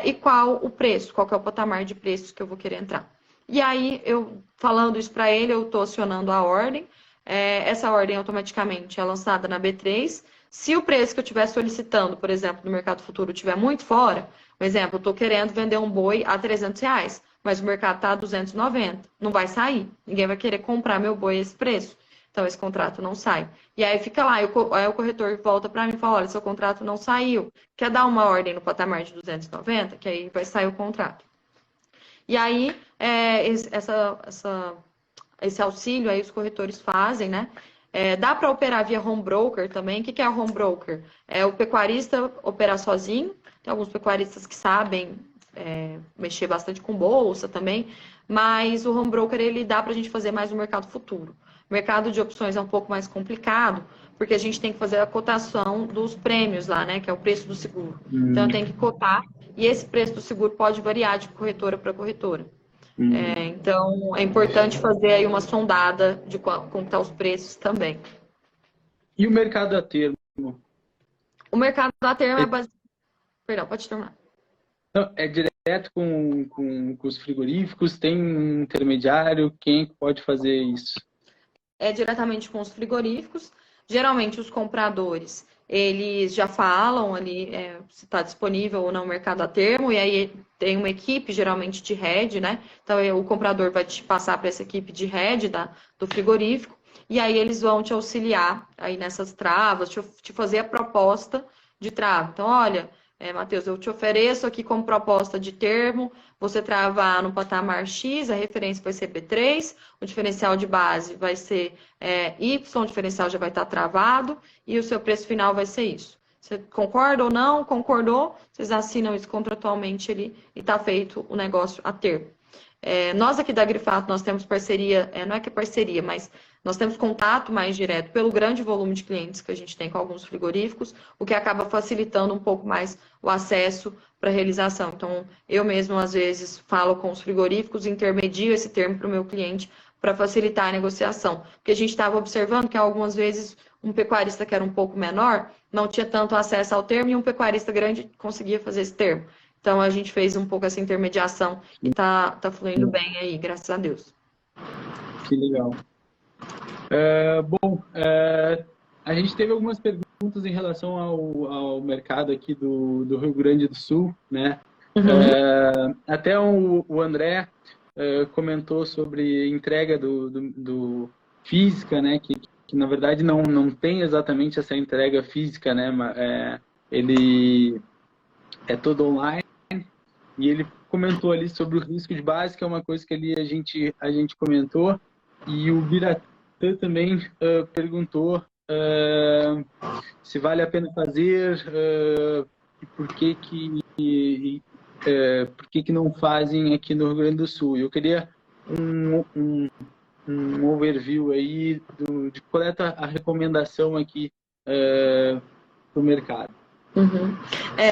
e qual o preço, qual que é o patamar de preços que eu vou querer entrar. E aí, eu falando isso para ele, eu estou acionando a ordem. Essa ordem automaticamente é lançada na B3. Se o preço que eu estiver solicitando, por exemplo, no mercado futuro, estiver muito fora, por exemplo, eu estou querendo vender um boi a R$300, mas o mercado está a 290, não vai sair. Ninguém vai querer comprar meu boi a esse preço. Então, esse contrato não sai. E aí fica lá, aí o corretor volta para mim e fala, olha, seu contrato não saiu. Quer dar uma ordem no patamar de 290? Que aí vai sair o contrato. E aí, esse auxílio aí os corretores fazem, né? Dá para operar via home broker também. O que é o home broker? É o pecuarista operar sozinho. Tem alguns pecuaristas que sabem mexer bastante com bolsa também, mas o home broker ele dá para a gente fazer mais no mercado futuro. O mercado de opções é um pouco mais complicado, porque a gente tem que fazer a cotação dos prêmios lá, né? Que é o preço do seguro. Então, eu tenho que cotar, e esse preço do seguro pode variar de corretora para corretora. Então, é importante fazer aí uma sondada de como estão os preços também. E o mercado a termo? O mercado a termo é baseado... Perdão, pode terminar. Não, é direto com os frigoríficos? Tem um intermediário? Quem pode fazer isso? É diretamente com os frigoríficos. Geralmente, os compradores, eles já falam ali se está disponível ou não o mercado a termo, e aí tem uma equipe, geralmente, de head, né? Então, o comprador vai te passar para essa equipe de head do frigorífico, e aí eles vão te auxiliar aí nessas travas, te fazer a proposta de trava. Então, olha, Matheus, eu te ofereço aqui como proposta de termo, você travar no patamar X, a referência vai ser B3, o diferencial de base vai ser Y, o diferencial já vai estar travado, e o seu preço final vai ser isso. Você concorda ou não? Concordou? Vocês assinam isso contratualmente ali e está feito o negócio a termo. Nós aqui da Grifato, nós temos parceria, não é que é parceria, mas nós temos contato mais direto pelo grande volume de clientes que a gente tem com alguns frigoríficos, o que acaba facilitando um pouco mais o acesso para a realização. Então, eu mesmo, às vezes, falo com os frigoríficos, intermedio esse termo para o meu cliente para facilitar a negociação. Porque a gente estava observando que, algumas vezes, um pecuarista que era um pouco menor não tinha tanto acesso ao termo e um pecuarista grande conseguia fazer esse termo. Então, a gente fez um pouco essa intermediação e está fluindo bem aí, graças a Deus. Que legal. A gente teve algumas perguntas em relação ao mercado aqui do Rio Grande do Sul, né? Até o André comentou sobre entrega do física, né? Que na verdade não tem exatamente essa entrega física, né? Ele é todo online. E ele comentou ali sobre o risco de base, que é uma coisa que ali a gente comentou. E o Biratã também perguntou se vale a pena fazer e por que não fazem aqui no Rio Grande do Sul. Eu queria um overview aí de qual é a recomendação aqui para o mercado.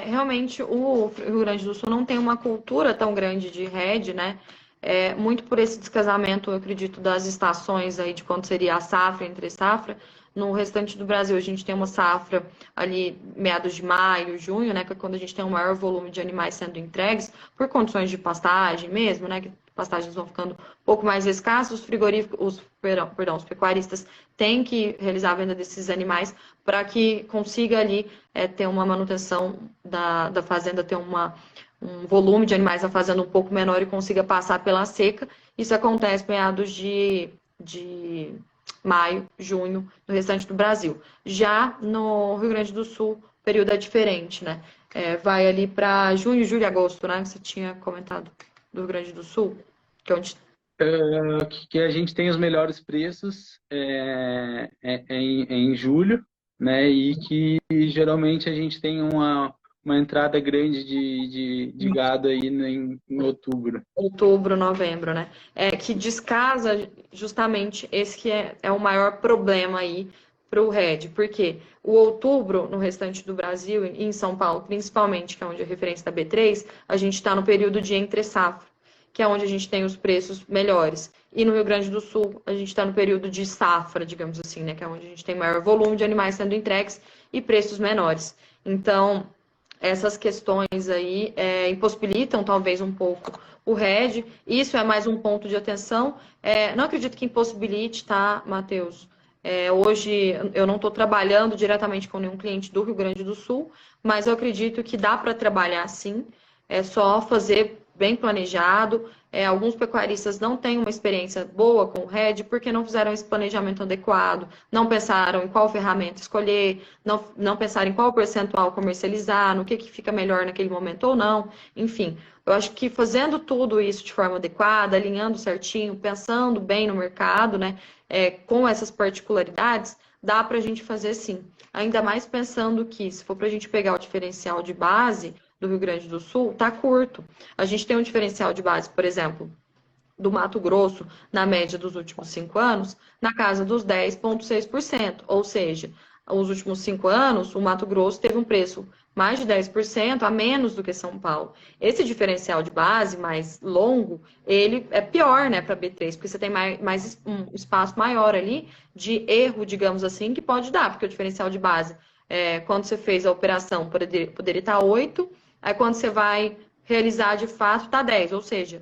Realmente, o Rio Grande do Sul não tem uma cultura tão grande de rede, né? muito por esse descasamento, eu acredito, das estações aí de quando seria a safra, entre safra. No restante do Brasil, a gente tem uma safra ali meados de maio, junho, né, que é quando a gente tem um maior volume de animais sendo entregues, por condições de pastagem mesmo, né, que pastagens vão ficando um pouco mais escassas, os frigoríficos, os pecuaristas têm que realizar a venda desses animais para que consiga ali ter uma manutenção da fazenda, ter um volume de animais na fazenda um pouco menor e consiga passar pela seca. Isso acontece meados de maio, junho, no restante do Brasil. Já no Rio Grande do Sul, o período é diferente, né? Vai ali para junho, julho e agosto, né? Você tinha comentado do Rio Grande do Sul, que é onde... Que a gente tem os melhores preços em julho, né? E que geralmente a gente tem uma entrada grande de gado aí em outubro. Outubro, novembro, né? Que descasa justamente esse que é o maior problema aí para o RED, porque o outubro, no restante do Brasil, e em São Paulo, principalmente, que é onde é a referência da B3, a gente está no período de entre-safra, que é onde a gente tem os preços melhores. E no Rio Grande do Sul, a gente está no período de safra, digamos assim, né? Que é onde a gente tem maior volume de animais sendo entregues e preços menores. Então, essas questões aí impossibilitam talvez um pouco o RED. Isso é mais um ponto de atenção. Não acredito que impossibilite, tá, Matheus? Hoje eu não estou trabalhando diretamente com nenhum cliente do Rio Grande do Sul, mas eu acredito que dá para trabalhar sim. É só fazer bem planejado. Alguns pecuaristas não têm uma experiência boa com o RED porque não fizeram esse planejamento adequado, não pensaram em qual ferramenta escolher, não pensaram em qual percentual comercializar, no que fica melhor naquele momento ou não. Enfim, eu acho que fazendo tudo isso de forma adequada, alinhando certinho, pensando bem no mercado, né, com essas particularidades, dá para a gente fazer sim. Ainda mais pensando que, se for para a gente pegar o diferencial de base do Rio Grande do Sul, está curto. A gente tem um diferencial de base, por exemplo, do Mato Grosso, na média dos últimos 5 anos, na casa dos 10,6%. Ou seja, os últimos 5 anos, o Mato Grosso teve um preço mais de 10% a menos do que São Paulo. Esse diferencial de base mais longo, ele é pior, né, para B3, porque você tem mais um espaço maior ali de erro, digamos assim, que pode dar, porque o diferencial de base, quando você fez a operação, poderia estar 8, aí quando você vai realizar de fato, está 10, ou seja,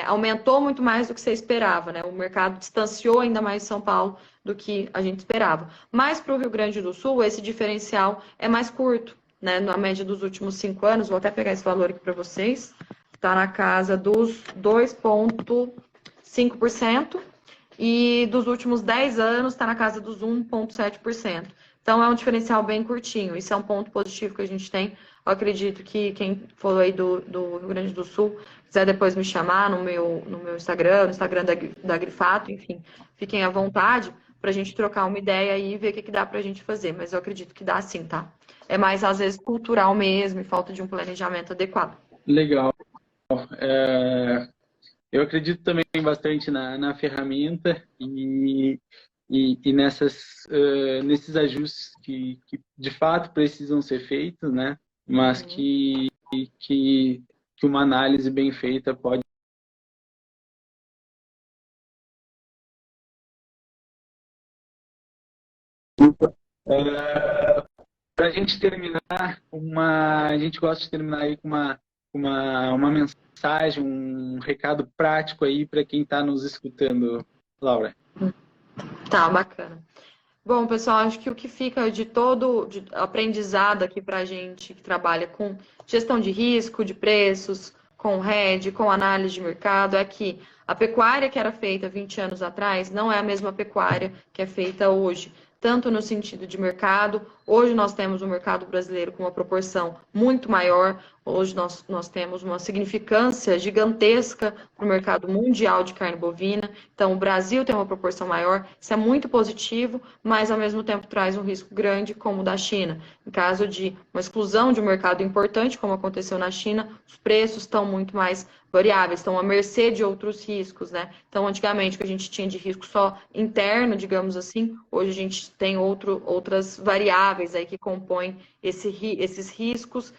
aumentou muito mais do que você esperava, né? O mercado distanciou ainda mais São Paulo do que a gente esperava. Mas para o Rio Grande do Sul, esse diferencial é mais curto, né? Na média dos últimos 5 anos, vou até pegar esse valor aqui para vocês, está na casa dos 2,5%, e dos últimos 10 anos está na casa dos 1,7%. Então, é um diferencial bem curtinho. Isso é um ponto positivo que a gente tem. Eu acredito que quem falou aí do Rio Grande do Sul, quiser depois me chamar no meu Instagram, no Instagram da Grifato, enfim, fiquem à vontade para a gente trocar uma ideia e ver o que dá para a gente fazer. Mas eu acredito que dá sim, tá? É mais, às vezes, cultural mesmo e falta de um planejamento adequado. Legal. Eu acredito também bastante na ferramenta e nesses ajustes que de fato precisam ser feitos, né? Mas que uma análise bem feita pode. Para a gente terminar, a gente gosta de terminar aí com uma mensagem, um recado prático aí para quem está nos escutando, Laura. Tá, bacana. Bom, pessoal, acho que o que fica de aprendizado aqui para a gente que trabalha com gestão de risco, de preços, com RED, com análise de mercado, é que a pecuária que era feita 20 anos atrás não é a mesma pecuária que é feita hoje, tanto no sentido de mercado. Hoje nós temos um mercado brasileiro com uma proporção muito maior. Hoje nós temos uma significância gigantesca para o mercado mundial de carne bovina. Então, o Brasil tem uma proporção maior. Isso é muito positivo, mas, ao mesmo tempo, traz um risco grande, como o da China. Em caso de uma exclusão de um mercado importante, como aconteceu na China, os preços estão muito mais variáveis, estão à mercê de outros riscos, né? Então, antigamente, o que a gente tinha de risco só interno, digamos assim, hoje a gente tem outras variáveis aí que compõem esses riscos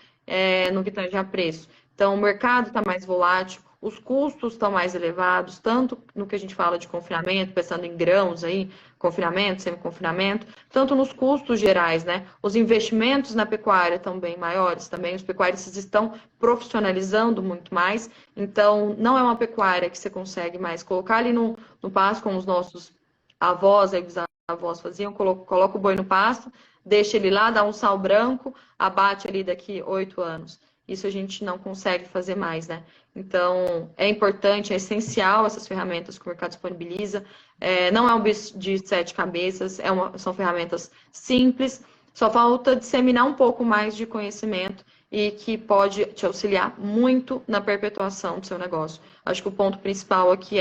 no que tange a preço. Então, o mercado está mais volátil, os custos estão mais elevados, tanto no que a gente fala de confinamento, pensando em grãos aí, confinamento, semi-confinamento, tanto nos custos gerais, né? Os investimentos na pecuária estão bem maiores também, os pecuaristas estão profissionalizando muito mais, então não é uma pecuária que você consegue mais colocar ali no pasto, como os nossos avós, aí, bisavós faziam, coloca o boi no pasto, deixa ele lá, dá um sal branco, abate ali daqui 8 anos. Isso a gente não consegue fazer mais, né? Então, é importante, é essencial essas ferramentas que o mercado disponibiliza. Não é um bicho de 7 cabeças, são ferramentas simples, só falta disseminar um pouco mais de conhecimento e que pode te auxiliar muito na perpetuação do seu negócio. Acho que o ponto principal aqui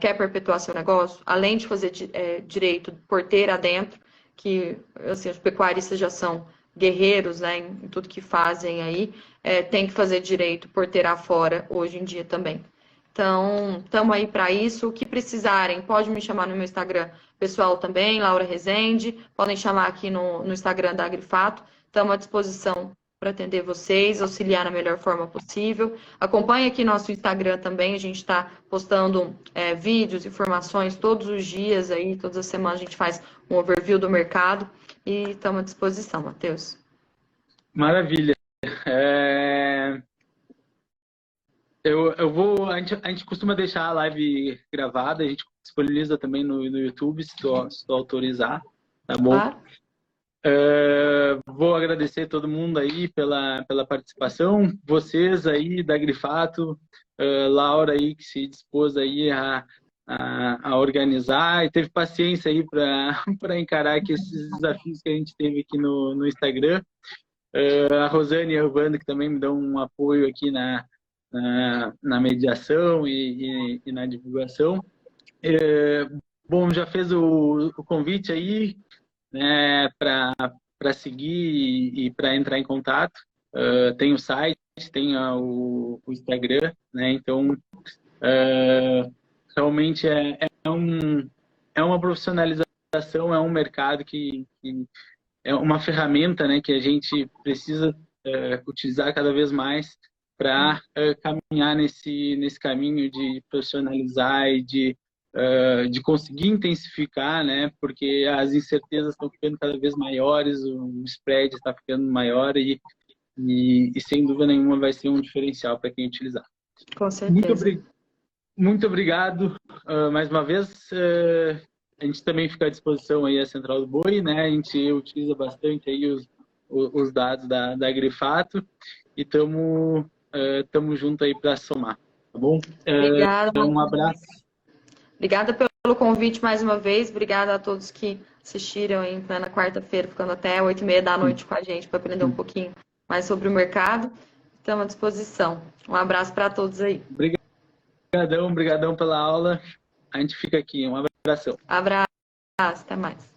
quer perpetuar seu negócio? Além de fazer direito porteira adentro, que assim, os pecuaristas já são guerreiros, né, em tudo que fazem aí, tem que fazer direito porteira fora hoje em dia também. Então, estamos aí para isso. O que precisarem, pode me chamar no meu Instagram pessoal também, Laura Rezende. Podem chamar aqui no Instagram da Agrifato. Estamos à disposição para atender vocês, auxiliar na melhor forma possível. Acompanhe aqui nosso Instagram também. A gente está postando vídeos, informações todos os dias aí, todas as semanas a gente faz um overview do mercado e estamos à disposição, Matheus. Maravilha. A gente costuma deixar a live gravada, a gente disponibiliza também no YouTube, se tu autorizar, tá bom? Claro. Vou agradecer todo mundo aí pela participação, vocês aí da Agrifato, Laura aí que se dispôs aí a organizar e teve paciência aí para encarar aqui esses desafios que a gente teve aqui no Instagram. A Rosane e a Wanda que também me dão um apoio aqui na mediação e na divulgação. Bom, já fez o convite aí, né, para seguir e para entrar em contato. Tem o site, tem o Instagram, né? Então, realmente é uma profissionalização, é um mercado que é uma ferramenta, né, que a gente precisa utilizar cada vez mais para caminhar nesse caminho de profissionalizar e de conseguir intensificar, né, porque as incertezas estão ficando cada vez maiores, o spread está ficando maior e sem dúvida nenhuma vai ser um diferencial para quem utilizar. Com certeza. Muito obrigado mais uma vez. A gente também fica à disposição aí a Central do Boi, né? A gente utiliza bastante aí os dados da Agrifato e estamos junto aí para somar, tá bom? Obrigada. Um abraço. Obrigada pelo convite mais uma vez. Obrigada a todos que assistiram em plena quarta-feira, ficando até 8h30 da noite com a gente para aprender um pouquinho mais sobre o mercado. Estamos à disposição. Um abraço para todos aí. Obrigadão pela aula. A gente fica aqui. Um abração. Abraço, até mais.